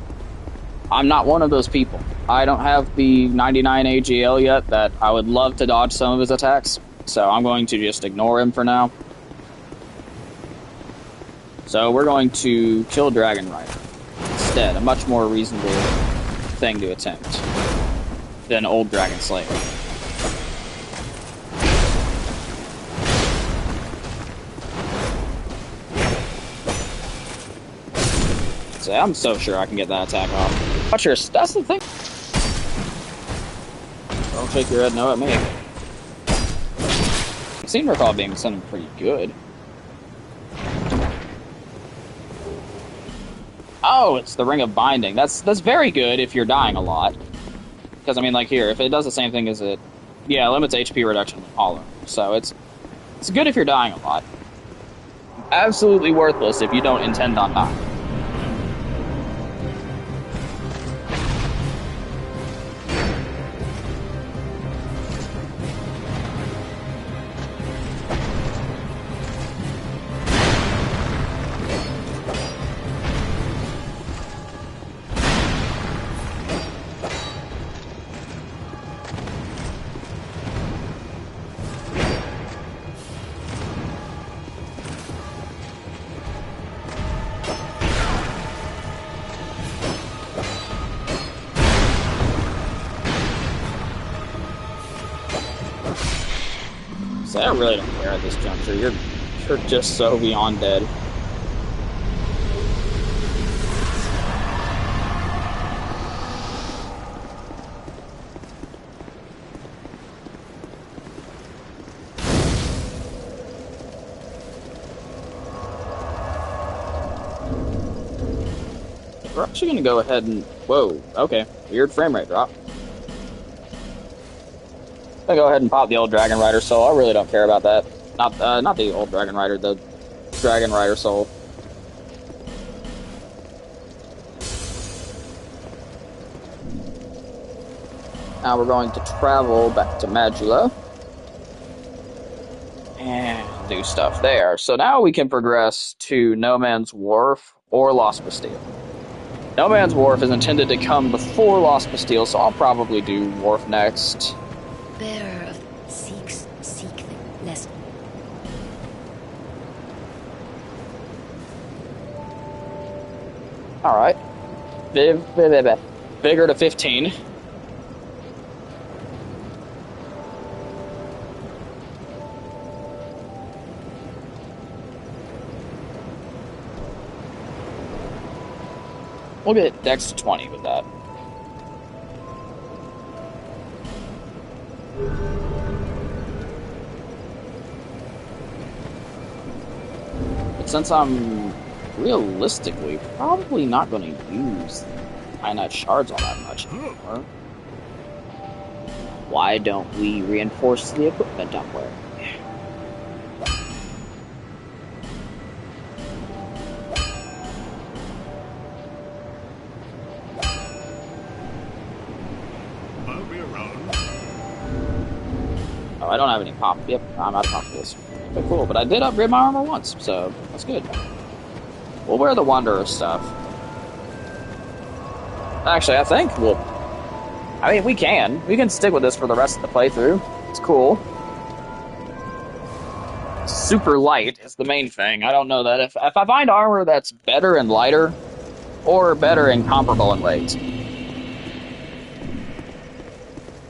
I'm not one of those people. I don't have the 99 AGL yet that I would love to dodge some of his attacks, so I'm going to just ignore him for now. So we're going to kill Dragon Rider instead, a much more reasonable thing to attempt than Old Dragon Slayer. So I'm so sure I can get that attack off. Not sure, that's the thing. Well, shake your head no at me. I seem to recall being something pretty good. Oh, it's the Ring of Binding. That's very good if you're dying a lot. Because, I mean, like here, if it does the same thing as it... Yeah, it limits HP reduction with Hollow. So it's good if you're dying a lot. Absolutely worthless if you don't intend on dying. So I really don't care at this juncture. You're just so beyond dead. We're actually gonna go ahead and... Whoa, okay. Weird frame rate drop. I'm gonna go ahead and pop the old Dragon Rider soul. I really don't care about that. Not the old Dragon Rider, the Dragon Rider soul. Now we're going to travel back to Magula and do stuff there. So now we can progress to No Man's Wharf or Lost Bastille. No Man's Wharf is intended to come before Lost Bastille, so I'll probably do Wharf next. Bearer of seek the lesson. Alright. Vigor to 15. We'll get Dex to 20 with that. But since I'm realistically probably not going to use Kyanite shards all that much anymore, why don't we reinforce the equipment I'm wearing? I don't have any pop. Yep, I'm out of pop for this. Okay, cool. But I did upgrade my armor once, so that's good. We'll wear the Wanderer stuff. Actually, I think we'll... I mean, we can. We can stick with this for the rest of the playthrough. It's cool. Super light is the main thing. I don't know that if I find armor that's better and lighter, or better and comparable in weight,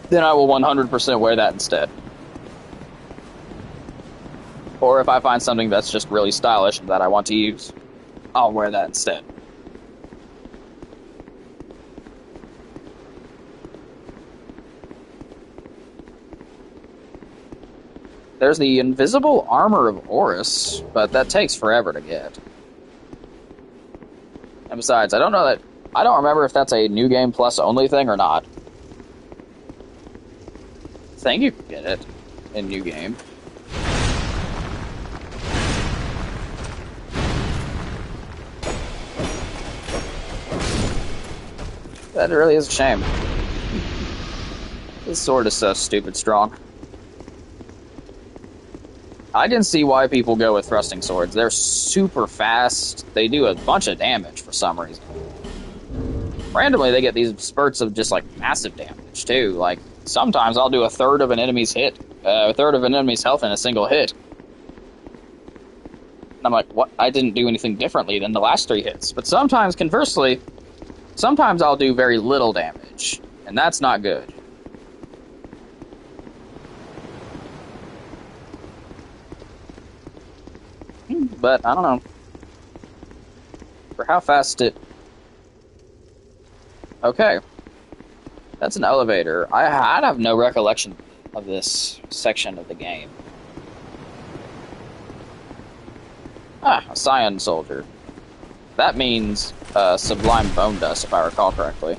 then I will 100% wear that instead. Or if I find something that's just really stylish that I want to use, I'll wear that instead. There's the invisible armor of Horus, but that takes forever to get. And besides, I don't remember if that's a New Game Plus only thing or not. I think you can get it in New Game. That really is a shame. This sword is so stupid strong. I can see why people go with thrusting swords. They're super fast. They do a bunch of damage for some reason. Randomly, they get these spurts of just, like, massive damage, too. Like, sometimes I'll do a third of an enemy's health in a single hit. And I'm like, what? I didn't do anything differently than the last 3 hits. But sometimes, conversely, sometimes I'll do very little damage. And that's not good. But, I don't know. For how fast it... Okay. That's an elevator. I have no recollection of this section of the game. Ah, a Scion soldier. That means sublime bone dust, if I recall correctly.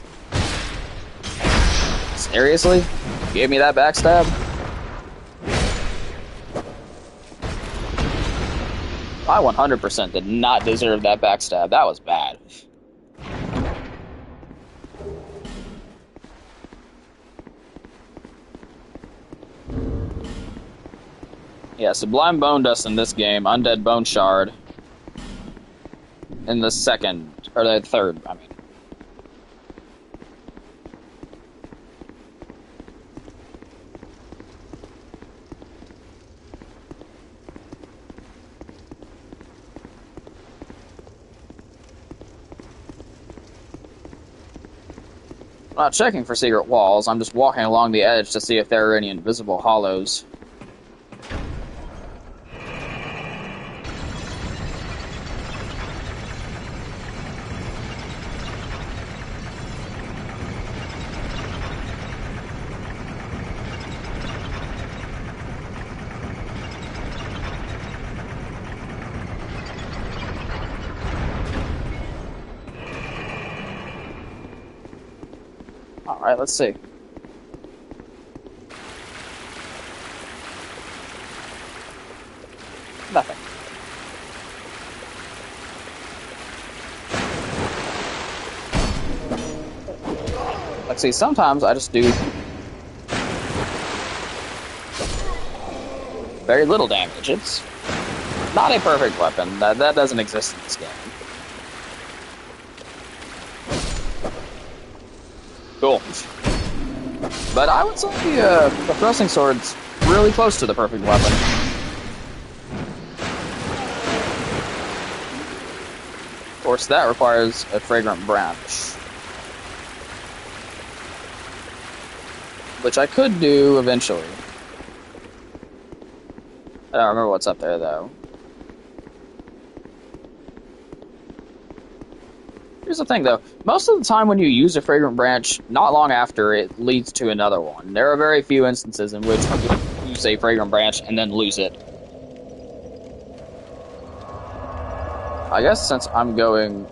Seriously? You gave me that backstab? I 100% did not deserve that backstab. That was bad. Yeah, Sublime Bone Dust in this game, Undead Bone Shard in the second, or the third, I mean. I'm not checking for secret walls, I'm just walking along the edge to see if there are any invisible hollows. Alright, let's see. Nothing. Like, see, sometimes I just do very little damage. It's not a perfect weapon. That doesn't exist in this game. Cool. But I would say the thrusting sword's really close to the perfect weapon. Of course, that requires a fragrant branch. Which I could do eventually. I don't remember what's up there, though. Here's the thing, though. Most of the time when you use a fragrant branch, not long after, it leads to another one. There are very few instances in which you use a fragrant branch and then lose it. I guess since I'm going...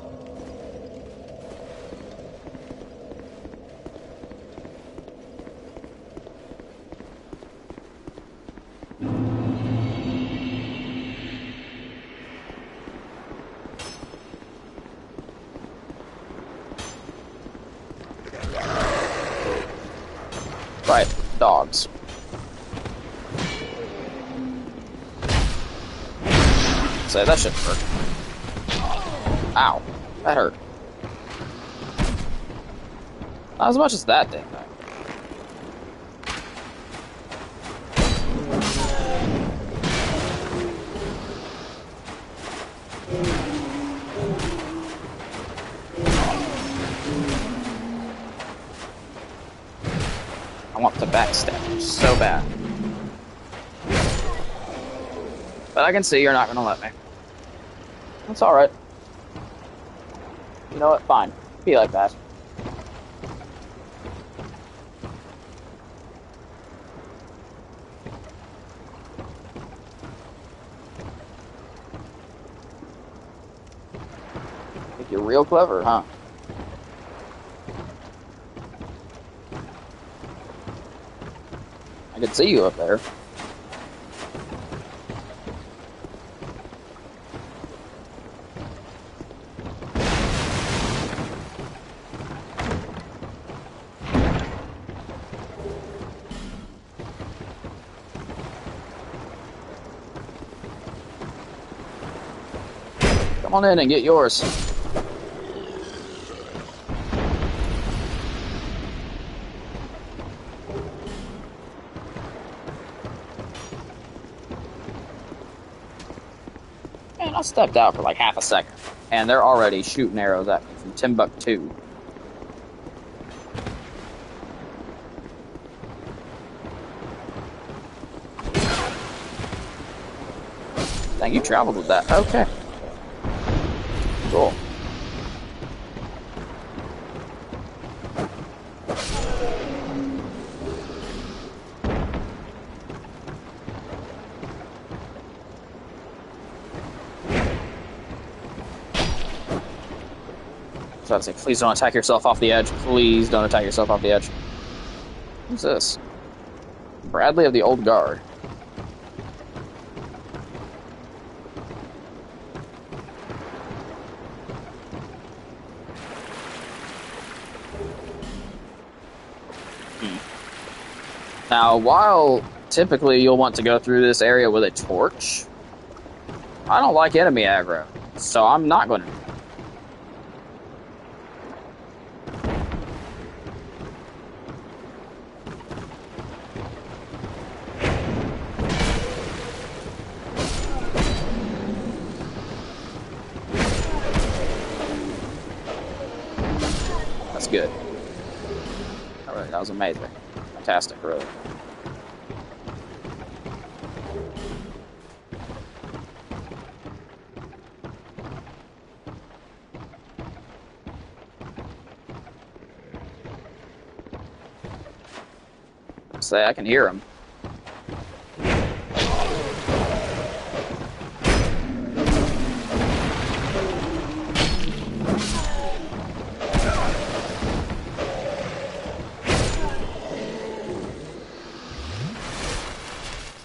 Right, dogs. Say, that shouldn't hurt. Ow, that hurt. Not as much as that thing, though. I want to backstab you so bad. But I can see you're not gonna let me. That's alright. You know what? Fine. Be like that. Think you're real clever, huh? I could see you up there. Come on in and get yours. Man, I stepped out for like half a second, and they're already shooting arrows at me from Timbuktu. Dang, you traveled with that. Okay. Cool. So I'd say, please don't attack yourself off the edge. Please don't attack yourself off the edge. Who's this? Bradley of the Old Guard. Now, while typically you'll want to go through this area with a torch, I don't like enemy aggro, so I'm not going to. That's good. Alright, that was amazing. Fantastic, really. Say, I can hear him.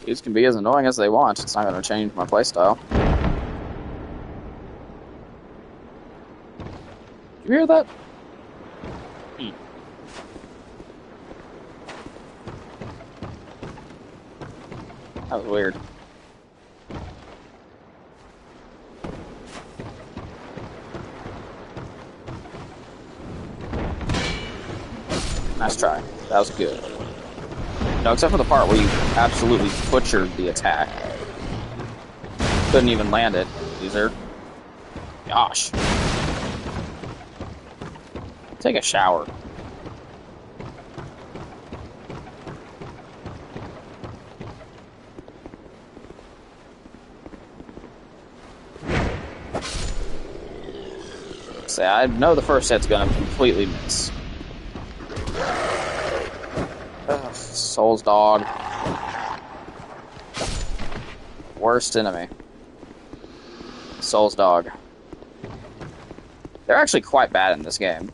These can be as annoying as they want. It's not going to change my playstyle. Did you hear that? That was weird. Nice try. That was good. No, except for the part where you absolutely butchered the attack. Couldn't even land it, loser. Gosh. Take a shower. Say, I know the first hit's gonna completely miss. Ugh, Soul's dog. Worst enemy. Soul's dog. They're actually quite bad in this game.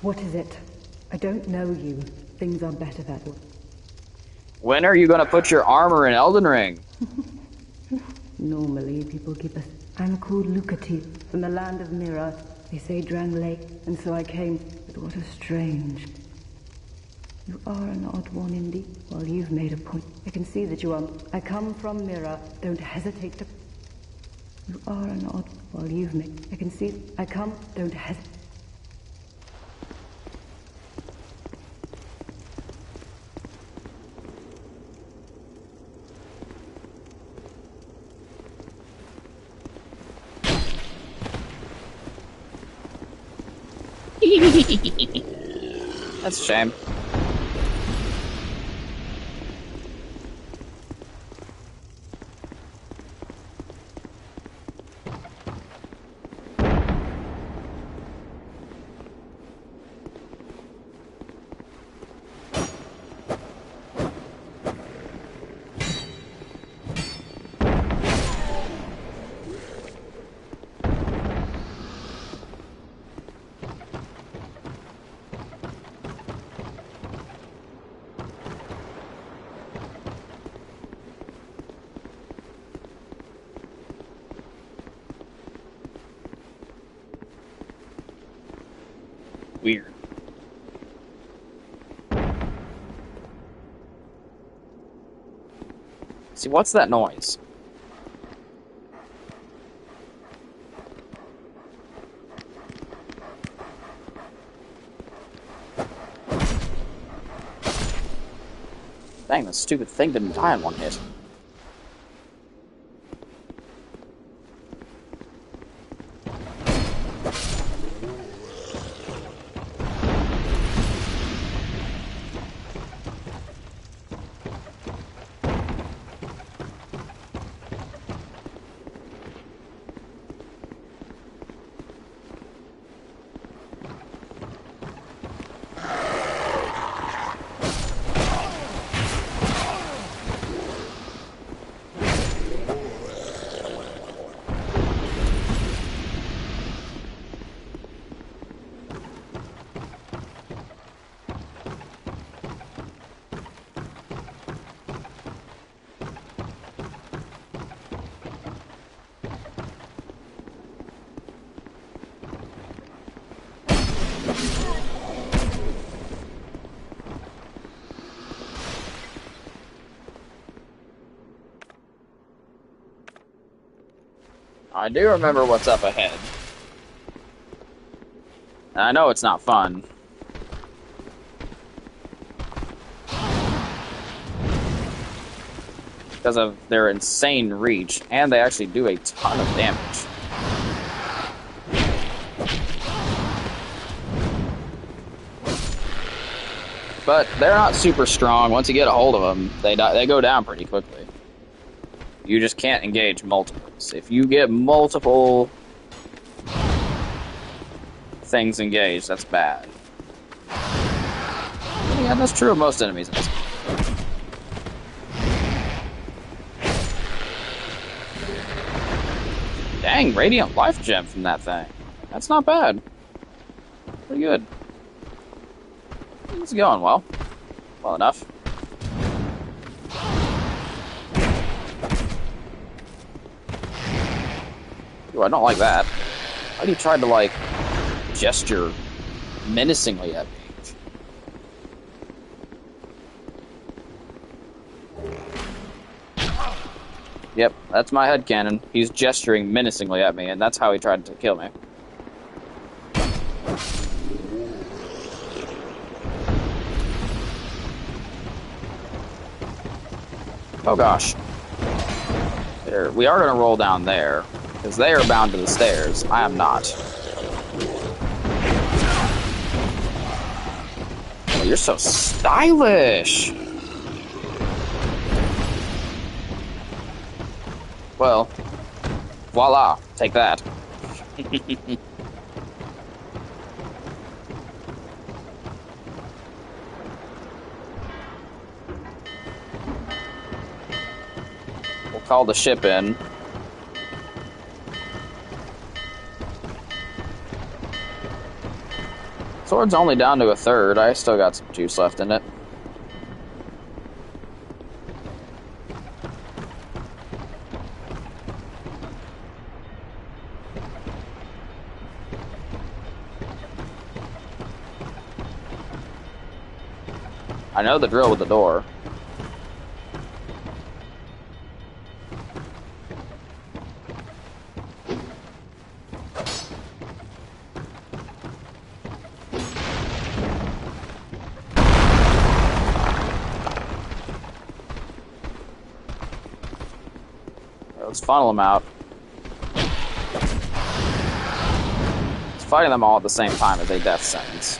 What is it? I don't know you. Things are better that way. When are you gonna put your armor in Elden Ring? Normally, people keep us. I'm called Lucati, from the land of Mira. They say Drangleic, and so I came. But what a strange. You are an odd one indeed. Well, you've made a point. I can see that you are. I come from Mira. Don't hesitate to. You are an odd. Well, you've made. I can see. I come. Don't hesitate. That's a shame. Weird. See, what's that noise? Dang, that stupid thing didn't die in one hit. I do remember what's up ahead. And I know it's not fun. Because of their insane reach, and they actually do a ton of damage. But they're not super strong. Once you get a hold of them, they go down pretty quickly. You just can't engage multiples. If you get multiple things engaged, that's bad. Yeah, that's true of most enemies in this game. Dang, Radiant Life Gem from that thing. That's not bad. Pretty good. It's going well. Well enough. Ooh, I don't like that. Why do you try to, like, gesture menacingly at me? Yep, that's my headcanon. He's gesturing menacingly at me, and that's how he tried to kill me. Oh gosh. There, we are going to roll down there, because they are bound to the stairs. I am not. Oh, you're so stylish! Well, voila, take that. We'll call the ship in. Sword's only down to a third. I still got some juice left in it. I know the drill with the door. Let's funnel them out. It's fighting them all at the same time as a death sentence.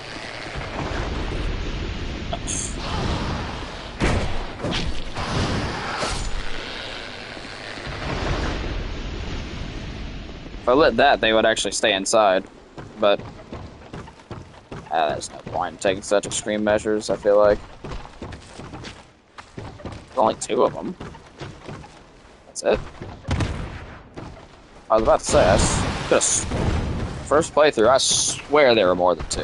If I lit that, they would actually stay inside. But there's no point in taking such extreme measures, I feel like. There's only 2 of them. That's it. I was about to say, first playthrough, I swear there were more than 2.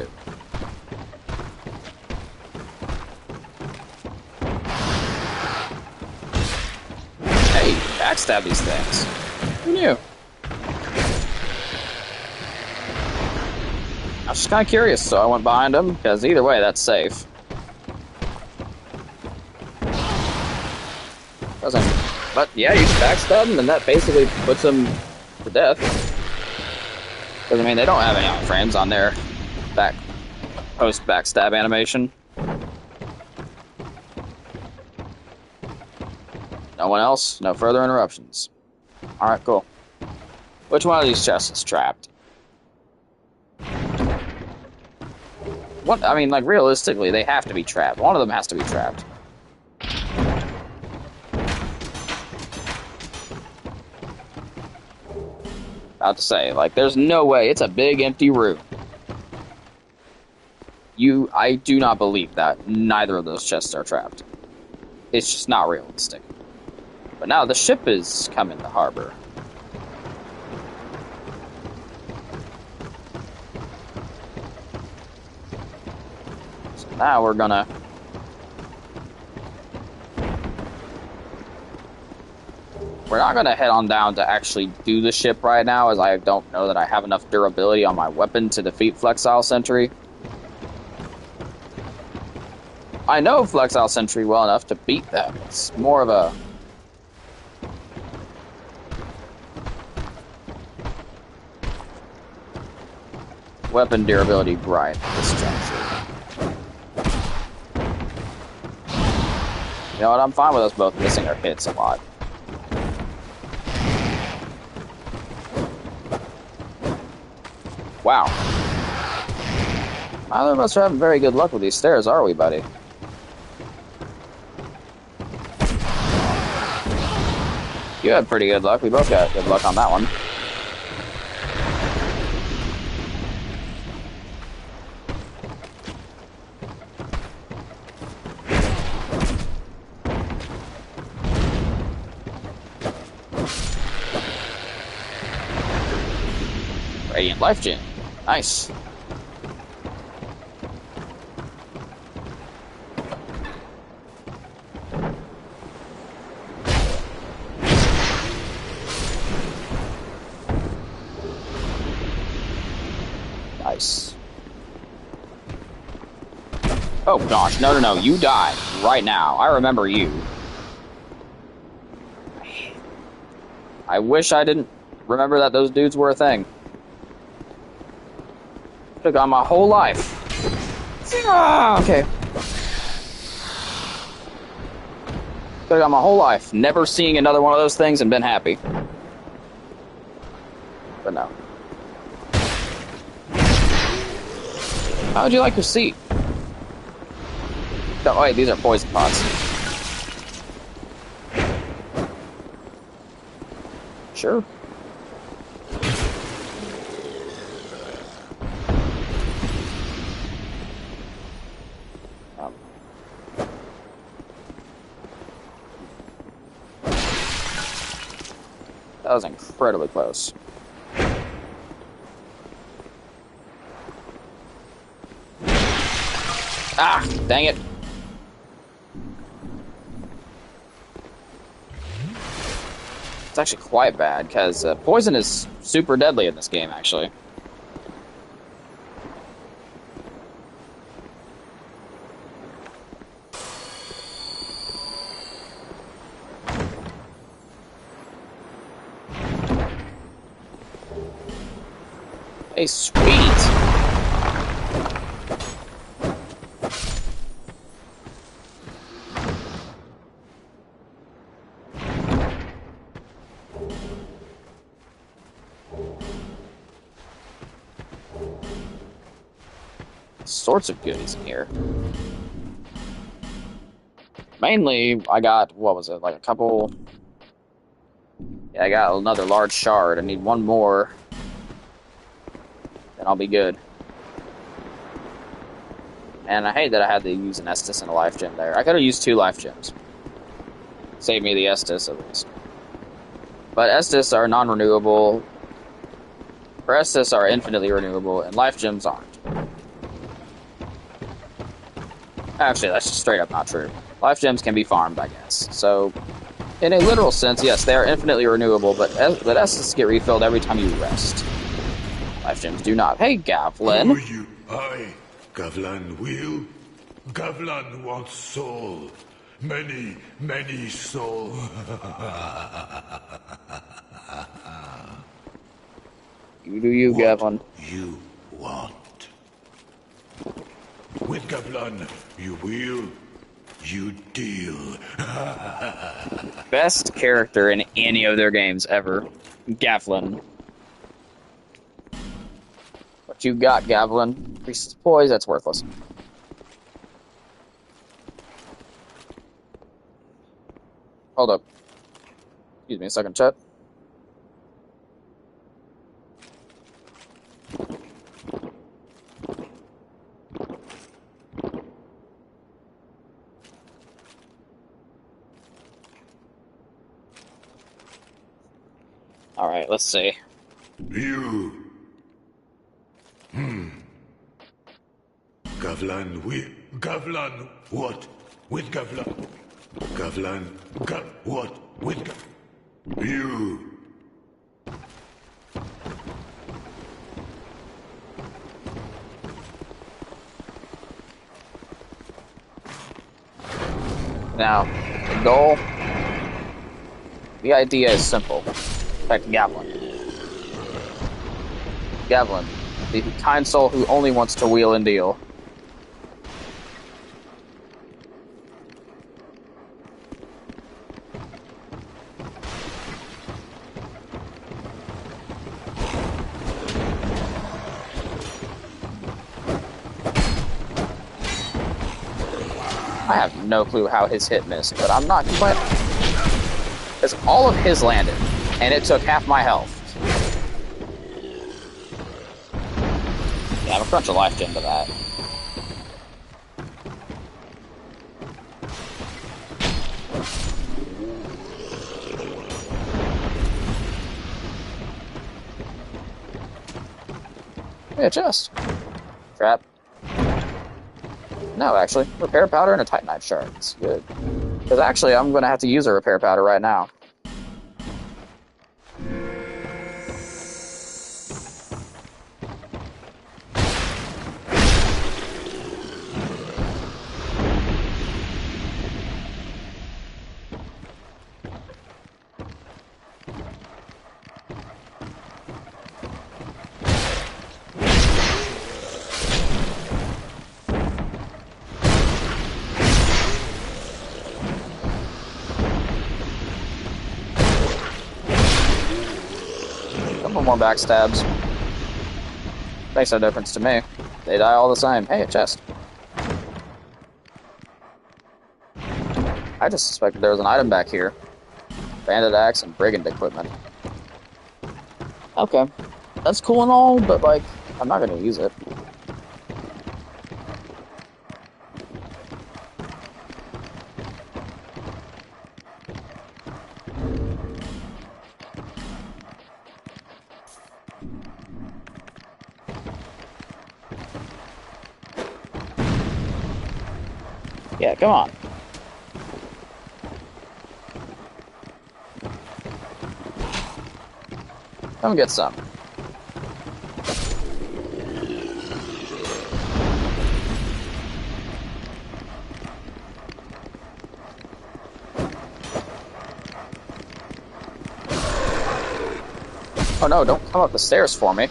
Hey, backstab these things. Who knew? I was just kind of curious, so I went behind him, because either way, that's safe. But yeah, you can backstab him, and that basically puts him to death. Because, I mean, they don't have any iframes on their post-backstab animation. No one else? No further interruptions. Alright, cool. Which one of these chests is trapped? What? I mean, like, realistically, they have to be trapped. One of them has to be trapped. About to say, like, there's no way. It's a big, empty room. I do not believe that neither of those chests are trapped. It's just not realistic. But now the ship is coming to harbor. So now we're gonna... We're not gonna head on down to actually do the ship right now, as I don't know that I have enough durability on my weapon to defeat Flexile Sentry. I know Flexile Sentry well enough to beat them. It's more of a... weapon durability gripe at this juncture. You know what? I'm fine with us both missing our hits a lot. Wow. Neither of us are having very good luck with these stairs, are we, buddy? You had pretty good luck. We both got good luck on that one. Radiant Life Gem. Nice. Nice. Oh gosh, no, no, no, you die right now. I remember you. I wish I didn't remember that those dudes were a thing. Could've gone my whole life. Ah, okay. Could've gone my whole life never seeing another one of those things and been happy. But no. How would you like your seat? Oh wait, these are poison pots. Sure. That was incredibly close. Ah, dang it. It's actually quite bad, because poison is super deadly in this game, actually. Hey, sweet! Sorts of goodies in here. Mainly, I got, what was it, like a couple... Yeah, I got another large shard. I need one more. Then I'll be good. And I hate that I had to use an Estus and a life gem there. I could have used 2 life gems. Save me the Estus, at least. But Estus are non-renewable. Or Estus are infinitely renewable, and life gems aren't. Actually, that's just straight up not true. Life gems can be farmed, I guess. So, in a literal sense, yes, they are infinitely renewable, but Estus get refilled every time you rest. Life gems do not. Hey, Gavlin. Who are you? I, Gavlan, will. Gavlan wants soul. Many, many soul. You do you, What Gavlin. you want. With Gavlan, you will, you deal. Best character in any of their games ever. Gavlin. What you got, Gavlin? Increases poise, that's worthless. Hold up. Excuse me a second, chat. Alright, let's see. You. Gavlan, Gavlan, what? With Gavlan. Gavlan, what? With you. Now, the goal. The idea is simple. In fact, Gavlin. Gavlin, The kind soul who only wants to wheel and deal. I have no clue how his hit missed, but I'm not complaining. Because all of his landed, and it took half my health. Yeah, I'm a crunch of life gem to that. Yeah, chest. Trap. No, actually. Repair powder and a titanite shard. It's good. Because actually, I'm going to have to use a repair powder right now. Couple more backstabs. Makes no difference to me. They die all the same. Hey, a chest. I just suspected there was an item back here. Bandit axe and brigand equipment. Okay. That's cool and all, but, like, I'm not gonna use it. Yeah, come on. Come get some. Oh no, don't come up the stairs for me.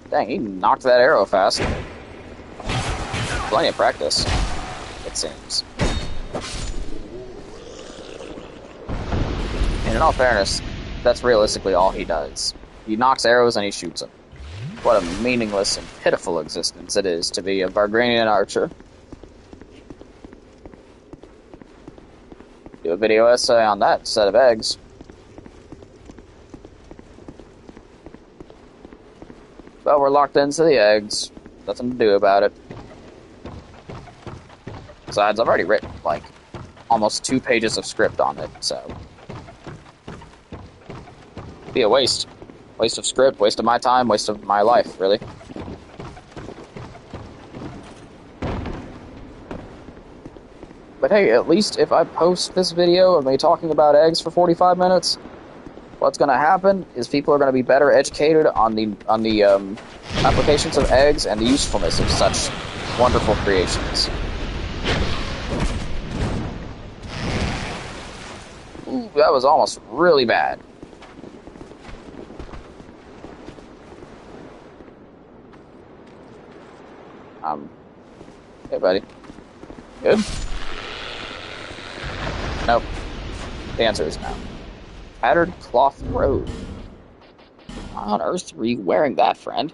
Dang, he knocked that arrow fast. Plenty of practice, it seems. And in all fairness, that's realistically all he does. He knocks arrows and he shoots them. What a meaningless and pitiful existence it is to be a Vargranian archer. Do a video essay on that set of eggs. But we're locked into the eggs. Nothing to do about it. Besides, I've already written, like, almost 2 pages of script on it, so... be a waste. Waste of script, waste of my time, waste of my life, really. But hey, at least if I post this video of me talking about eggs for 45 minutes, what's going to happen is people are going to be better educated on the applications of eggs and the usefulness of such wonderful creations. Ooh, that was almost really bad. Hey, buddy. Good? Nope. The answer is no. Tattered cloth robe. Why on earth were you wearing that, friend?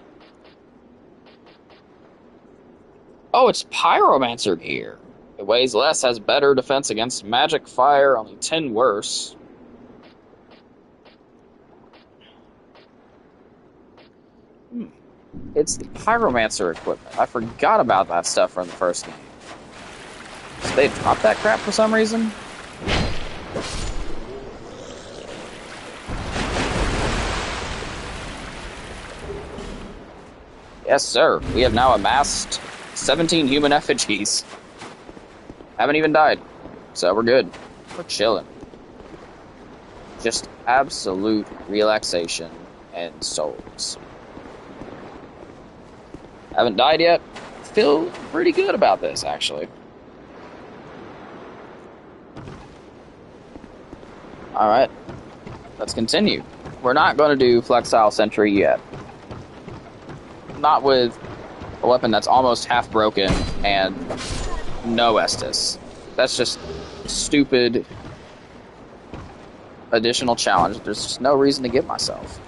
Oh, it's pyromancer gear. It weighs less, has better defense against magic fire, only 10 worse. It's the pyromancer equipment. I forgot about that stuff from the first game. So they dropped that crap for some reason? Yes, sir. We have now amassed 17 human effigies. Haven't even died. So we're good. We're chilling. Just absolute relaxation and souls. Haven't died yet. Feel pretty good about this, actually. Alright. Let's continue. We're not going to do Flexile Sentry yet. Not with a weapon that's almost half broken and no Estus. That's just stupid additional challenge. There's just no reason to give myself.